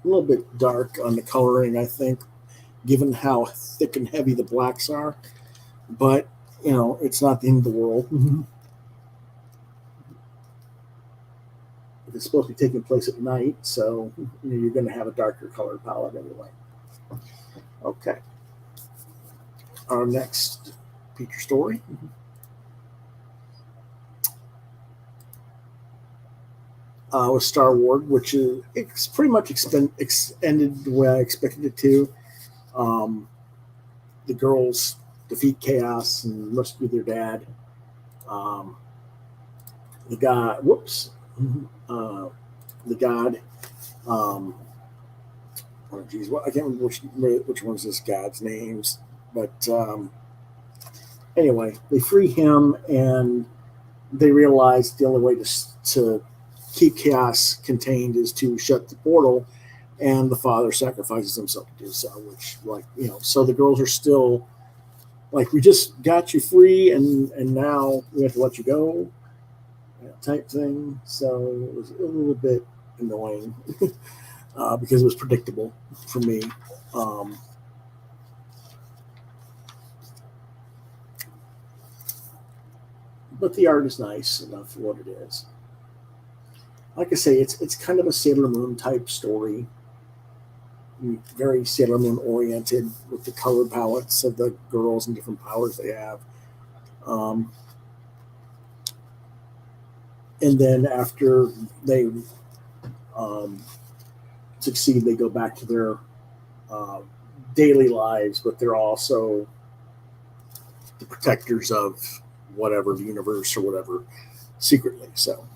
A little bit dark on the coloring, I think, given how thick and heavy the blacks are. But, it's not the end of the world. It's supposed to be taking place at night, so you're going to have a darker color palette anyway. Okay. Our next feature story was Star Wars, which is it's pretty much extended the way I expected it to. The girls defeat chaos and rescue their dad. The god, oh geez, I can't remember which one's this god's names, but anyway, they free him, and they realize the only way to keep chaos contained is to shut the portal, and the father sacrifices himself to do so, which, so the girls are still like, we just got you free, and now we have to let you go, type thing. So it was a little bit annoying because it was predictable for me. But the art is nice enough for what it is. Like I say, it's kind of a Sailor Moon type story, very Sailor Moon oriented with the color palettes of the girls and different powers they have. And then after they succeed, they go back to their daily lives, but they're also the protectors of whatever, the universe or whatever, secretly. So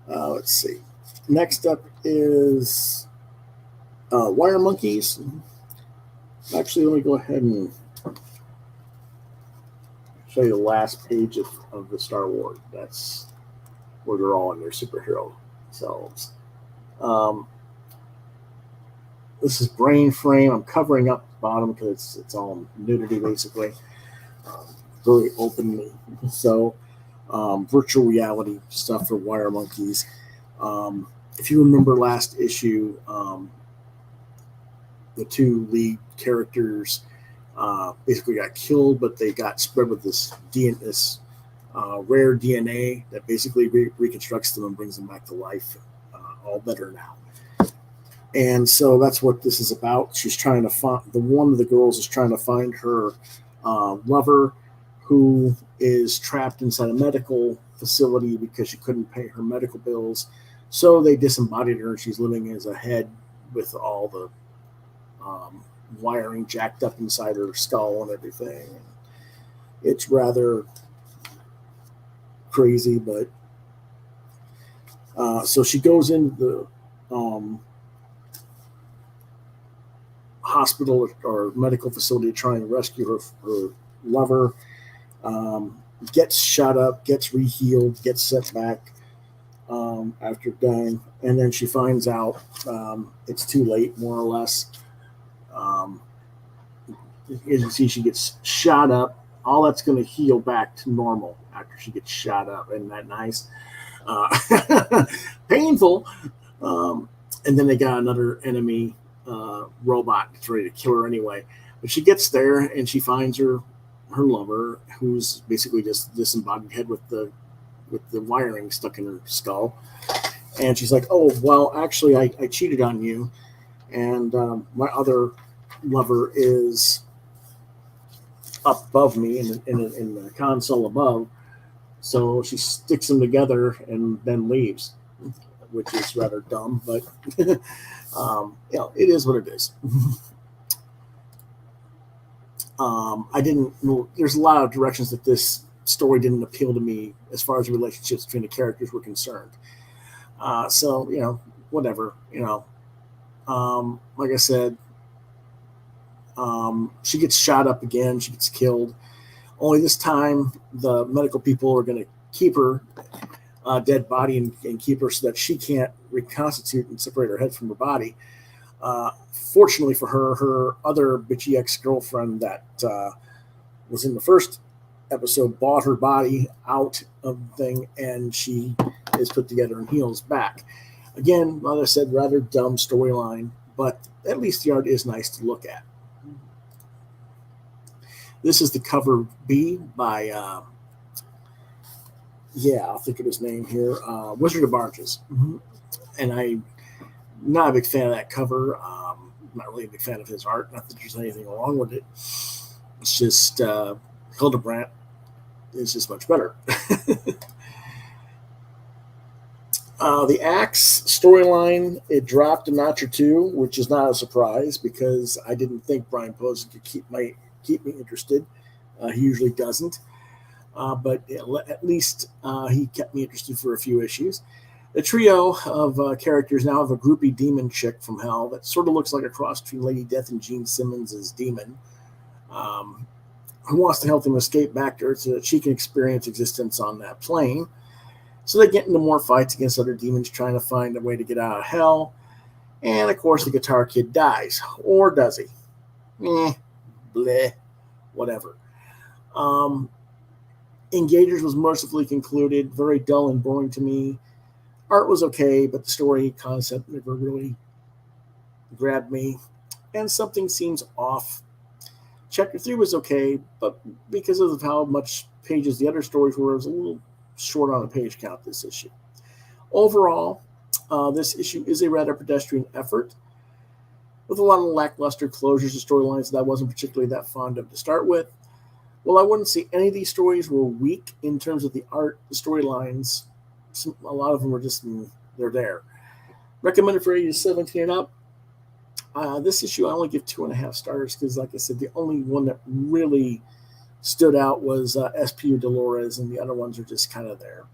let's see. Next up is Wire Monkeys. Actually, let me go ahead and show you the last page of the Star Wars. That's where they're all in their superhero selves. This is Brain Frame. I'm covering up the bottom because it's all nudity, basically. Very openly. So virtual reality stuff for Wire Monkeys. If you remember last issue, the two lead characters basically got killed, but they got spread with this rare DNA that basically reconstructs them and brings them back to life, all better now. And so that's what this is about. She's trying to find, one of the girls is trying to find her lover, who is trapped inside a medical facility because she couldn't pay her medical bills. So they disembodied her, and she's living as a head with all the wiring jacked up inside her skull and everything. It's rather crazy, but so she goes into the hospital or medical facility to try and rescue her lover. Gets shot up, gets rehealed, gets sent back after dying, and then she finds out it's too late, more or less. as you see, she gets shot up. All that's going to heal back to normal after she gets shot up. Isn't that nice? Painful. And then they got another enemy robot that's ready to kill her anyway. But she gets there and she finds her lover, who's basically just a disembodied head with the wiring stuck in her skull. And she's like, "Oh, well, actually, I cheated on you, and my other lover is up above me in the console above." So she sticks them together and then leaves, which is rather dumb, but it is what it is. There's a lot of directions that this story didn't appeal to me as far as the relationships between the characters were concerned. So, whatever, like I said, she gets shot up again. She gets killed. Only this time, the medical people are going to keep her dead body and keep her so that she can't reconstitute and separate her head from her body. Fortunately for her, her other bitchy ex-girlfriend that was in the first episode bought her body out of the thing, and she is put together and heals back. Again, like I said, rather dumb storyline, but at least the art is nice to look at. This is the cover B by, I'll think of his name here, Wizard of Barges. Mm-hmm. And I'm not a big fan of that cover. Not really a big fan of his art. Not that there's anything wrong with it. It's just Hildebrandt is just much better. The Axe storyline, it dropped a notch or two, which is not a surprise because I didn't think Brian Posey could keep me interested. He usually doesn't. But at least he kept me interested for a few issues. The trio of characters now have a groupie demon chick from hell that sort of looks like a cross between Lady Death and Gene Simmons' demon, who wants to help them escape back to Earth so that she can experience existence on that plane. So they get into more fights against other demons trying to find a way to get out of hell. And, of course, the Guitar Kid dies. Or does he? Bleh. Whatever. Engagers was mercifully concluded. Very dull and boring to me. Art was okay, but the story concept never really grabbed me. And something seems off. Chapter 3 was okay, but because of how much pages the other stories were, it was a little short on the page count this issue. Overall, this issue is a rather pedestrian effort with a lot of lackluster closures to storylines that I wasn't particularly that fond of to start with. Well, I wouldn't say any of these stories were weak in terms of the art, the storylines. A lot of them were just, they're there. Recommended for ages 17 and up. This issue I only give 2.5 stars because, like I said, the only one that really stood out was S.P.U. Dolores, and the other ones are just kind of there.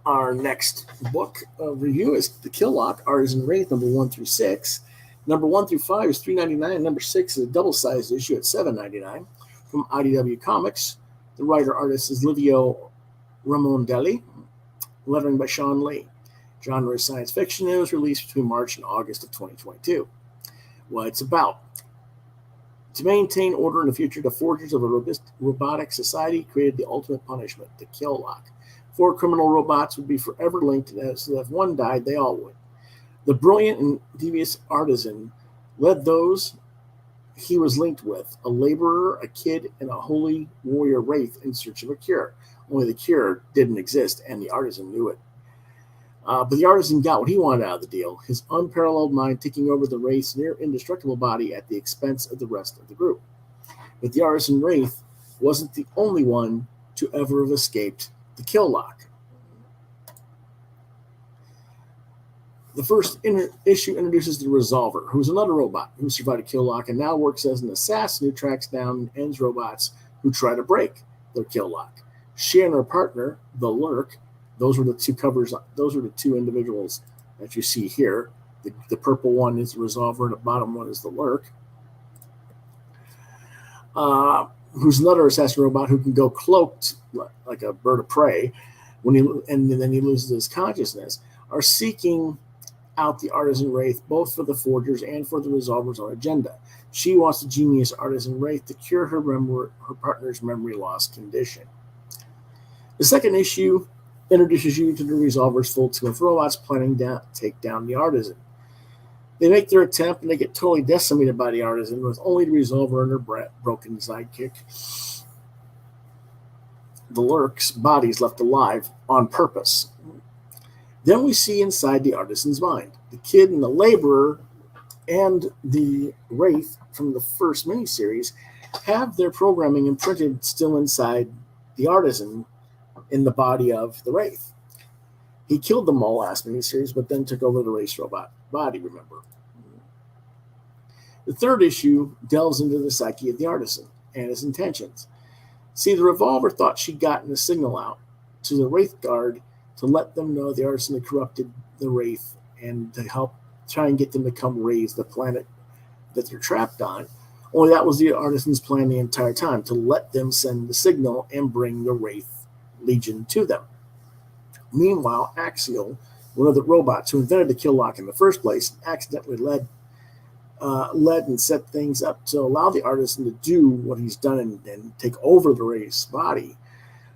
Our next book review is The Kill Lock, Artisan Wraith, number 1 through 6. Number 1 through 5 is $3.99, and number 6 is a double-sized issue at $7.99 from IDW Comics. The writer-artist is Livio Ramondelli, lettering by Sean Lee. Genre is science fiction, and it was released between March and August of 2022. What it's about. To maintain order in the future, the forgers of a robotic society created the ultimate punishment, the kill lock. 4 criminal robots would be forever linked, so that if one died, they all would. The brilliant and devious artisan led those he was linked with, a laborer, a kid, and a holy warrior wraith in search of a cure. Only the cure didn't exist, and the artisan knew it. But the artisan got what he wanted out of the deal, his unparalleled mind taking over the wraith's near indestructible body at the expense of the rest of the group. But the artisan wraith wasn't the only one to ever have escaped the kill lock. The first issue introduces the Resolver, who's another robot who survived a kill lock and now works as an assassin who tracks down and ends robots who try to break their kill lock. She and her partner, the Lurk, those were the two covers. Those are the two individuals that you see here. The purple one is the Resolver, and the bottom one is the Lurk, who's another assassin robot who can go cloaked like a bird of prey and then he loses his consciousness, are seeking out the Artisan Wraith, both for the Forgers and for the Resolver's own agenda. She wants the genius Artisan Wraith to cure her partner's memory loss condition. The second issue introduces you to the Resolver's full team of robots planning to take down the Artisan. They make their attempt and they get totally decimated by the Artisan, with only the Resolver and her broken sidekick, the Lurk's bodies left alive on purpose. Then we see inside the Artisan's mind. The kid and the laborer and the Wraith from the first miniseries have their programming imprinted still inside the Artisan in the body of the Wraith. He killed them all last miniseries, but then took over the race robot body, remember. The third issue delves into the psyche of the Artisan and his intentions. See, the Revolver thought she'd gotten a signal out to the Wraith Guard to let them know the Artisan had corrupted the Wraith and to help try and get them to come raise the planet that they're trapped on. Only that was the Artisan's plan the entire time, to let them send the signal and bring the Wraith Legion to them. Meanwhile, Axial, one of the robots who invented the kill lock in the first place, accidentally led and set things up to allow the Artisan to do what he's done and take over the Wraith's body,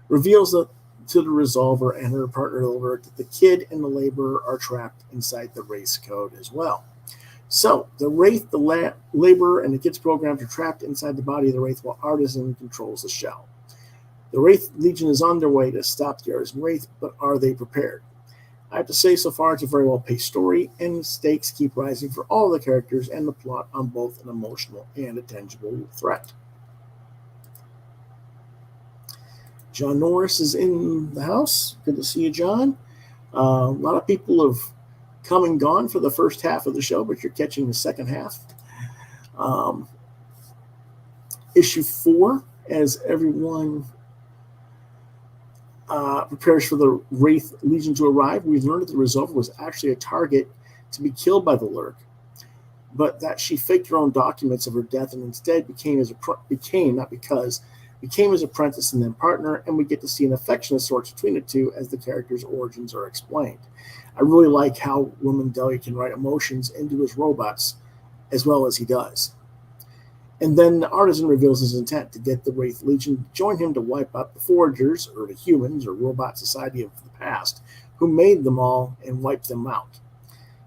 reveals to the Resolver and her partner Lurk that the kid and the laborer are trapped inside the Wraith's code as well. So the Wraith, the laborer, and the kid's programs are trapped inside the body of the Wraith while Artisan controls the shell. The Wraith Legion is on their way to stop the Artisan Wraith, but are they prepared? I have to say, so far, it's a very well-paced story, and the stakes keep rising for all the characters and the plot on both an emotional and a tangible threat. John Norris is in the house. Good to see you, John. A lot of people have come and gone for the first half of the show, but you're catching the second half. Issue 4, as everyone prepares for the Wraith Legion to arrive, we learned that the Resolver was actually a target to be killed by the Lurk, but that she faked her own documents of her death and instead became his apprentice and then partner, and we get to see an affectionate sort between the two as the characters' origins are explained. I really like how Wilman Deli can write emotions into his robots as well as he does. And then the Artisan reveals his intent to get the Wraith Legion to join him to wipe out the Forgers, or the humans, or robot society of the past, who made them all and wiped them out.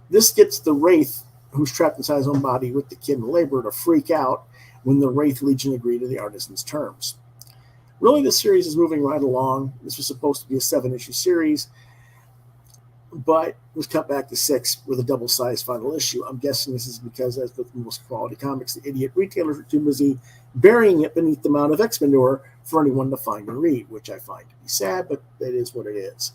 This gets the Wraith, who's trapped inside his own body with the kid and the laborer, to freak out when the Wraith Legion agree to the Artisan's terms. Really, this series is moving right along. This was supposed to be a 7-issue series, but was cut back to 6 with a double-sized final issue. I'm guessing this is because, as with most quality comics, the idiot retailers are too busy burying it beneath the mound of X-Manure for anyone to find and read, which I find to be sad, but it is what it is.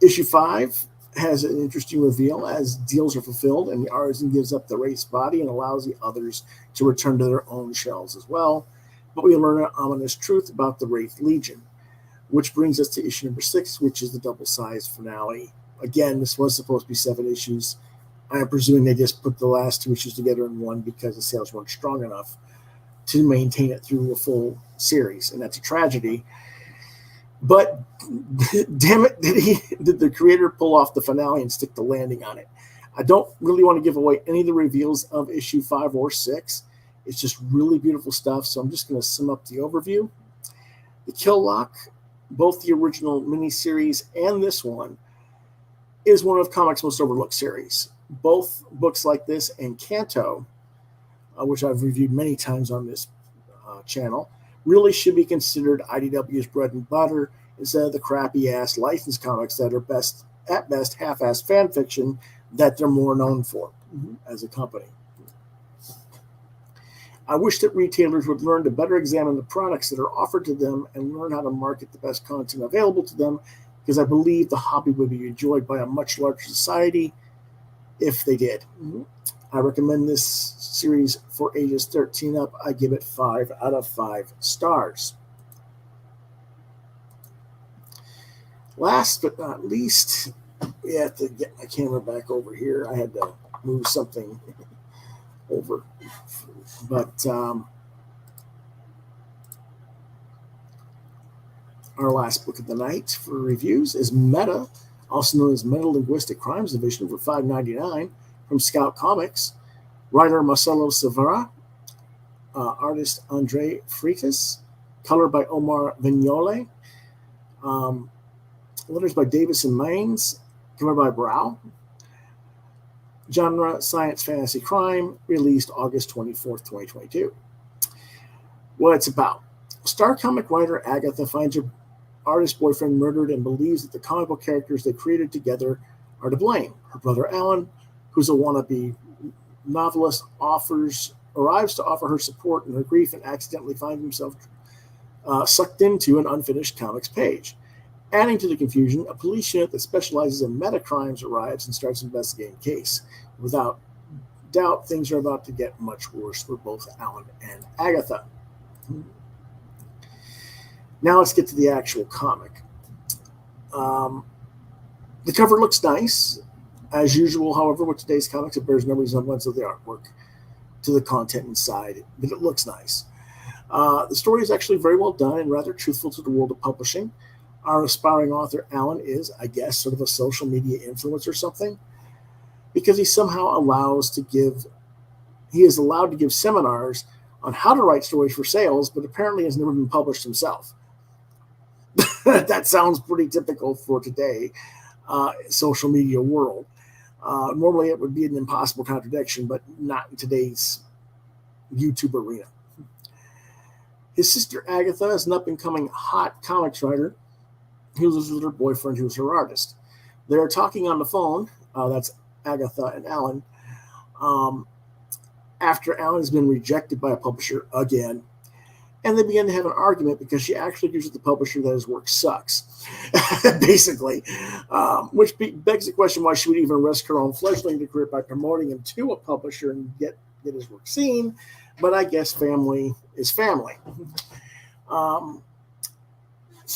Issue 5 has an interesting reveal as deals are fulfilled and the Artisan gives up the Wraith's body and allows the others to return to their own shells as well. But we learn an ominous truth about the Wraith Legion, which brings us to issue number 6, which is the double-sized finale. Again, this was supposed to be 7 issues. I am presuming they just put the last 2 issues together in one because the sales weren't strong enough to maintain it through a full series, and that's a tragedy. But damn it, did the creator pull off the finale and stick the landing on it? I don't really want to give away any of the reveals of issue 5 or 6. It's just really beautiful stuff, so I'm just going to sum up the overview. The Kill Lock, both the original miniseries and this one, is one of comics' most overlooked series. Both books like this and Kanto, which I've reviewed many times on this channel, really should be considered IDW's bread and butter instead of the crappy-ass licensed comics that are at best half-assed fan fiction that they're more known for as a company. I wish that retailers would learn to better examine the products that are offered to them and learn how to market the best content available to them, because I believe the hobby would be enjoyed by a much larger society if they did. I recommend this series for ages 13 up. I give it 5 out of 5 stars. Last but not least, we have to get my camera back over here. I had to move something over. But our last book of the night for reviews is Meta, also known as Metalinguistic Crimes Division, for $5.99 from Scout Comics. Writer Marcelo Silveira, artist Andre Freitas, color by Omar Vignole, letters by Davis and Maines, cover by Brow. Genre, science, fantasy, crime, released August 24th, 2022. What it's about. Star comic writer Agatha finds her artist boyfriend murdered and believes that the comic book characters they created together are to blame. Her brother Alan, who's a wannabe novelist, arrives to offer her support in her grief and accidentally finds himself sucked into an unfinished comics page. Adding to the confusion, a police unit that specializes in meta crimes arrives and starts investigating the case. Without doubt, things are about to get much worse for both Alan and Agatha. Now let's get to the actual comic. The cover looks nice. As usual, however, with today's comics, it bears no resemblance of the artwork to the content inside, but it looks nice. The story is actually very well done and rather truthful to the world of publishing. Our aspiring author, Alan, is, I guess, sort of a social media influencer or something, because he is allowed to give seminars on how to write stories for sales, but apparently has never been published himself. That sounds pretty typical for today, social media world. Normally it would be an impossible contradiction, but not in today's YouTube arena. His sister Agatha is an up-and-coming hot comics writer who lives with her boyfriend, who's her artist. They're talking on the phone, that's Agatha and Alan, after Alan has been rejected by a publisher again, and they begin to have an argument because she actually gives it the publisher that his work sucks, basically, which begs the question why she would even risk her own fledgling career by promoting him to a publisher and get his work seen, but I guess family is family. So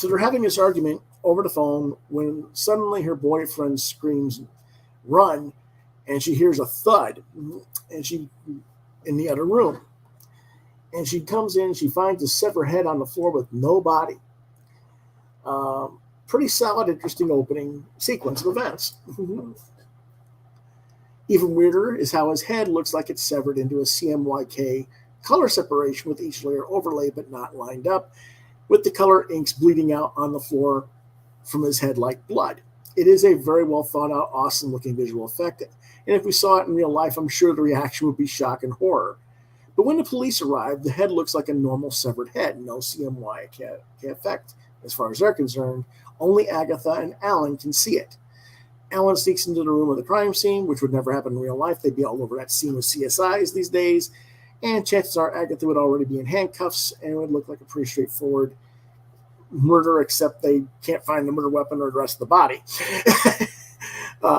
they're having this argument over the phone when suddenly her boyfriend screams, "Run," and she hears a thud, and she in the other room. And she comes in, she finds a severed head on the floor with no body. Pretty solid, interesting opening sequence of events. Even weirder is how his head looks like it's severed into a CMYK color separation with each layer overlaid but not lined up, with the color inks bleeding out on the floor from his head like blood. It is a very well thought out, awesome looking visual effect. And if we saw it in real life, I'm sure the reaction would be shock and horror. But when the police arrive, the head looks like a normal severed head, no CMYK effect. As far as they're concerned, only Agatha and Alan can see it. Alan sneaks into the room of the crime scene, which would never happen in real life. They'd be all over that scene with CSIs these days. And chances are Agatha would already be in handcuffs, and it would look like a pretty straightforward murder, except they can't find the murder weapon or the rest of the body.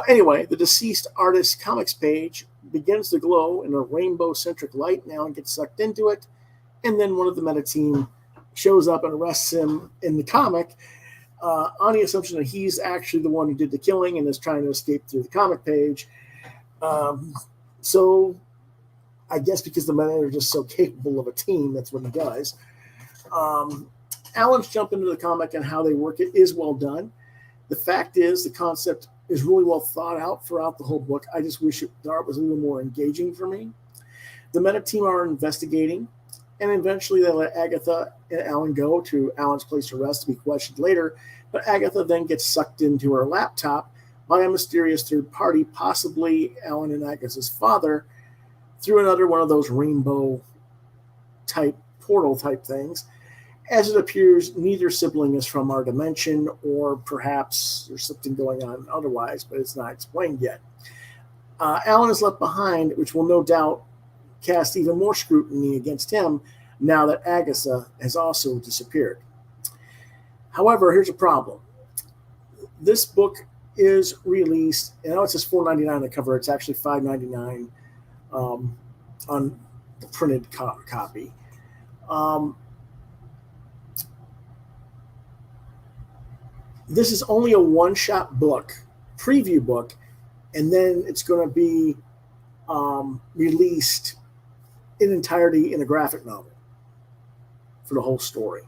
Anyway, the deceased artist's comics page begins to glow in a rainbow-centric light. Alan gets sucked into it, and then one of the meta team shows up and arrests him in the comic on the assumption that he's actually the one who did the killing and is trying to escape through the comic page. So I guess because the meta are just so capable of a team, that's what he does. Alan's jump into the comic and how they work it is well done. The fact is, the concept is really well thought out throughout the whole book. I just wish the art was a little more engaging for me. The meta team are investigating, and eventually they let Agatha and Alan go to Alan's place of rest to be questioned later, but Agatha then gets sucked into her laptop by a mysterious third party, possibly Alan and Agatha's father, through another one of those rainbow type portal type things. As it appears, neither sibling is from our dimension, or perhaps there's something going on otherwise, but it's not explained yet. Alan is left behind, which will no doubt cast even more scrutiny against him now that Agatha has also disappeared. However, here's a problem. This book is released, and I know it says $4.99 on the cover. It's actually $5.99 on the printed copy. This is only a one-shot book, preview book, and then it's going to be released in entirety in a graphic novel for the whole story.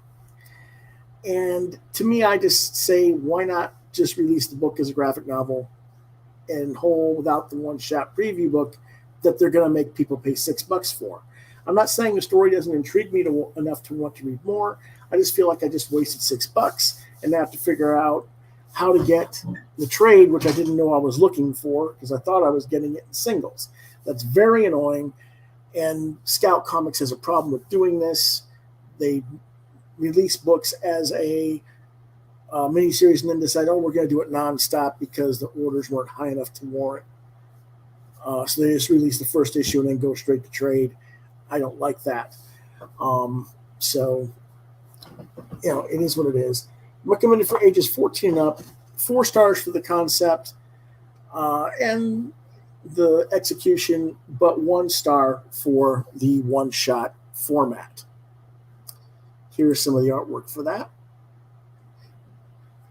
And to me, I just say, why not just released the book as a graphic novel in whole without the one-shot preview book that they're going to make people pay $6 for. I'm not saying the story doesn't intrigue me enough to want to read more. I just feel like I just wasted $6 and I have to figure out how to get the trade, which I didn't know I was looking for because I thought I was getting it in singles. That's very annoying. And Scout Comics has a problem with doing this. They release books as a miniseries and then decide, oh, we're going to do it nonstop because the orders weren't high enough to warrant. So they just release the first issue and then go straight to trade. I don't like that. So, it is what it is. Recommended for ages 14 and up. 4 stars for the concept and the execution, but 1 star for the one-shot format. Here's some of the artwork for that.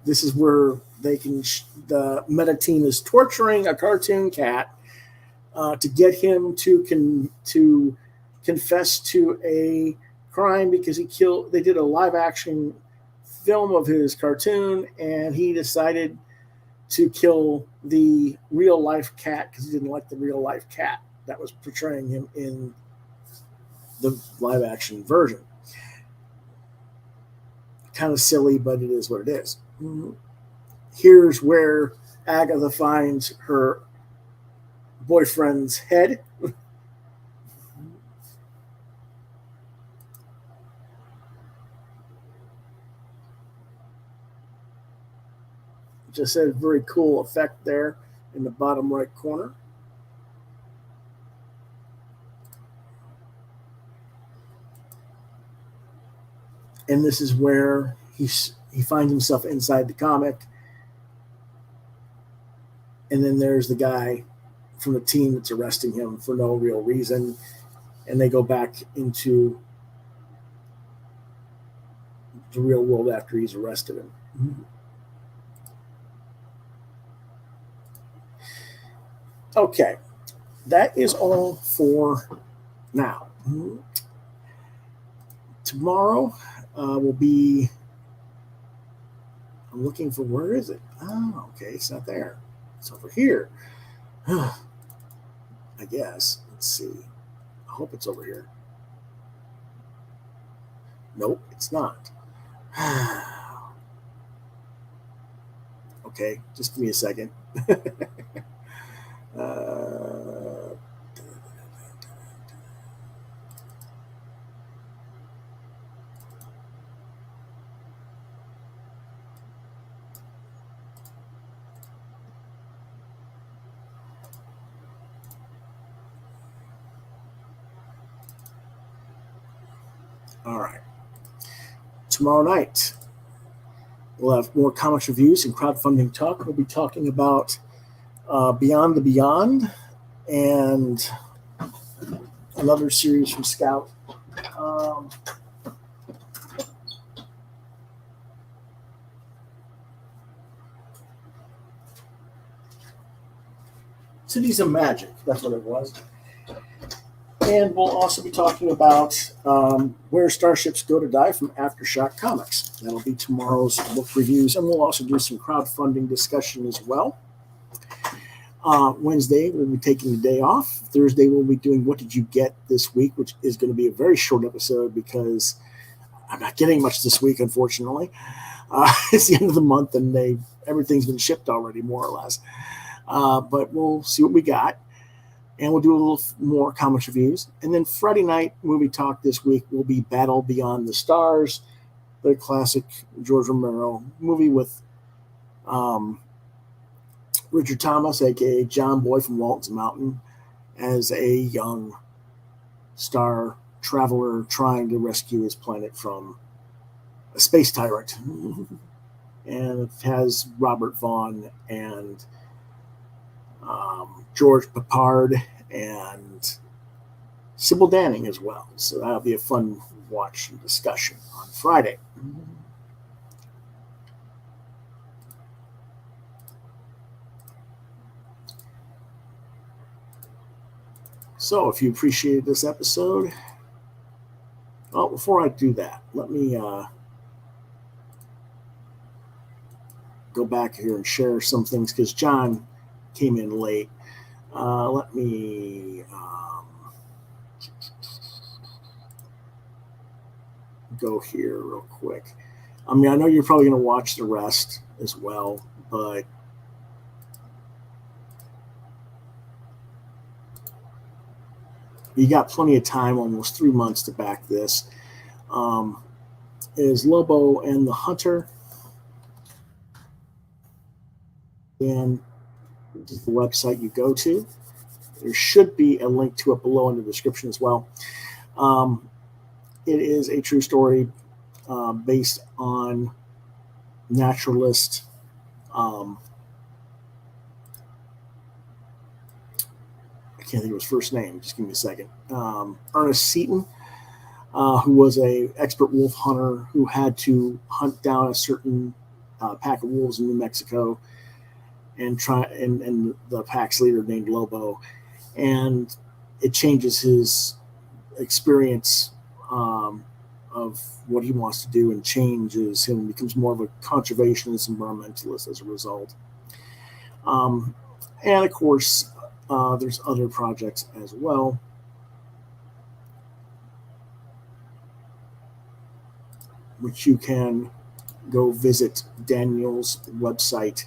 This is where the meta team is torturing a cartoon cat to get him to confess to a crime because they did a live action film of his cartoon and he decided to kill the real life cat because he didn't like the real life cat that was portraying him in the live action version. Kind of silly, but it is what it is. Here's where Agatha finds her boyfriend's head. Just a very cool effect there in the bottom right corner. And this is where he finds himself inside the comic. And then there's the guy from the team that's arresting him for no real reason. And they go back into the real world after he's arrested him. Mm-hmm. Okay, that is all for now. Mm-hmm. Tomorrow will be, I'm looking for, where is it? Oh, okay, it's not there. It's over here. I guess. Let's see. I hope it's over here. Nope, it's not. Okay, just give me a second. All right. Tomorrow night, we'll have more comics reviews and crowdfunding talk. We'll be talking about Beyond the Beyond and another series from Scout. Cities of Magic, that's what it was. And we'll also be talking about Where Starships Go to Die from Aftershock Comics. That'll be tomorrow's book reviews. And we'll also do some crowdfunding discussion as well. Wednesday, we'll be taking the day off. Thursday, we'll be doing What Did You Get This Week, which is going to be a very short episode because I'm not getting much this week, unfortunately. It's the end of the month and everything's been shipped already, more or less. But we'll see what we got. And we'll do a little more comics reviews. And then Friday night movie talk this week will be Battle Beyond the Stars, the classic George Romero movie with Richard Thomas, a.k.a. John Boy from Walton's Mountain, as a young star traveler trying to rescue his planet from a space tyrant. And it has Robert Vaughn and George Peppard and Sybil Danning as well. So that'll be a fun watch and discussion on Friday. So if you appreciated this episode, well, before I do that, let me go back here and share some things because John came in late. Let me go here real quick. I mean, I know you're probably going to watch the rest as well, but you got plenty of time, almost 3 months to back this. Is Lobo and the Hunter. And the website you go to. There should be a link to it below in the description as well. It is a true story based on naturalist I can't think of his first name. Just give me a second. Ernest Seton, who was a expert wolf hunter who had to hunt down a certain pack of wolves in New Mexico and the pack's leader named Lobo, and it changes his experience of what he wants to do and changes him, becomes more of a conservationist, environmentalist as a result. And of course, there's other projects as well. Which you can go visit Daniel's website.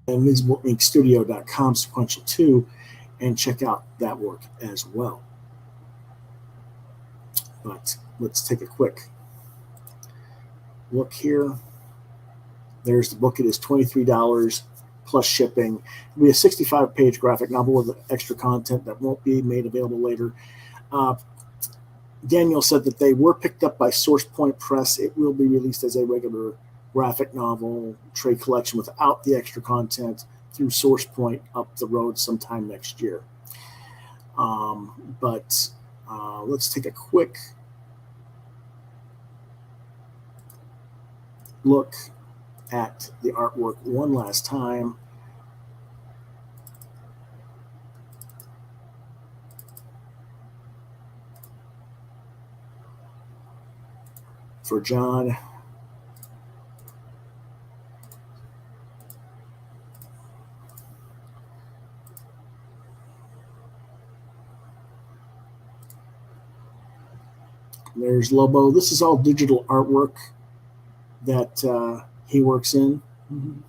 And MidsWorkMakeStudio.com sequential 2 and check out that work as well. But let's take a quick look here. There's the book. It is $23 plus shipping. It'll be a 65-page graphic novel with extra content that won't be made available later. Daniel said that they were picked up by Source Point Press. It will be released as a regular graphic novel trade collection without the extra content through Source Point up the road sometime next year. But let's take a quick look at the artwork one last time. For John. There's Lobo. This is all digital artwork that he works in. Mm-hmm.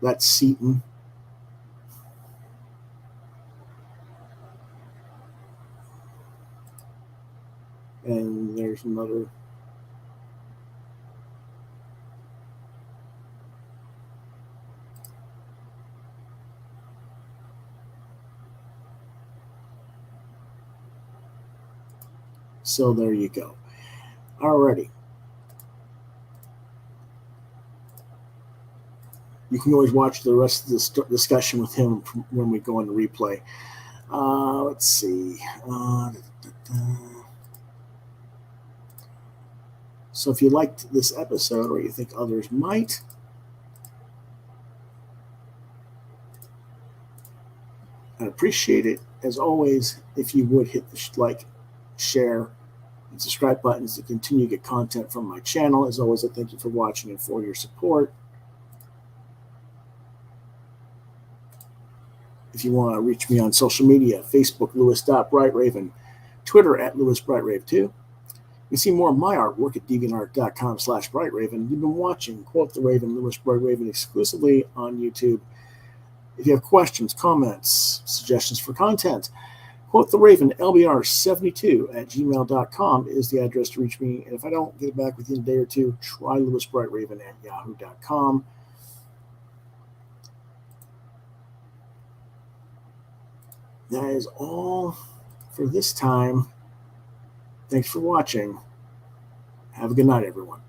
That's Seton. And there's another. So there you go. Alrighty. You can always watch the rest of this discussion with him when we go into replay. Let's see. So if you liked this episode or you think others might, I'd appreciate it, as always, if you would hit the like, share, and subscribe buttons to continue to get content from my channel. As always, I thank you for watching and for your support. If you want to reach me on social media, Facebook, Lewis.BrightRaven, Twitter @LewisBrightRave2. You can see more of my artwork at deviantart.com/BrightRaven. You've been watching Quote the Raven, Lewis Bright Raven, exclusively on YouTube. If you have questions, comments, suggestions for content, Quote the Raven, LBR72@gmail.com is the address to reach me. And if I don't get back within a day or two, try LewisBrightRaven@yahoo.com. That is all for this time. Thanks for watching. Have a good night, everyone.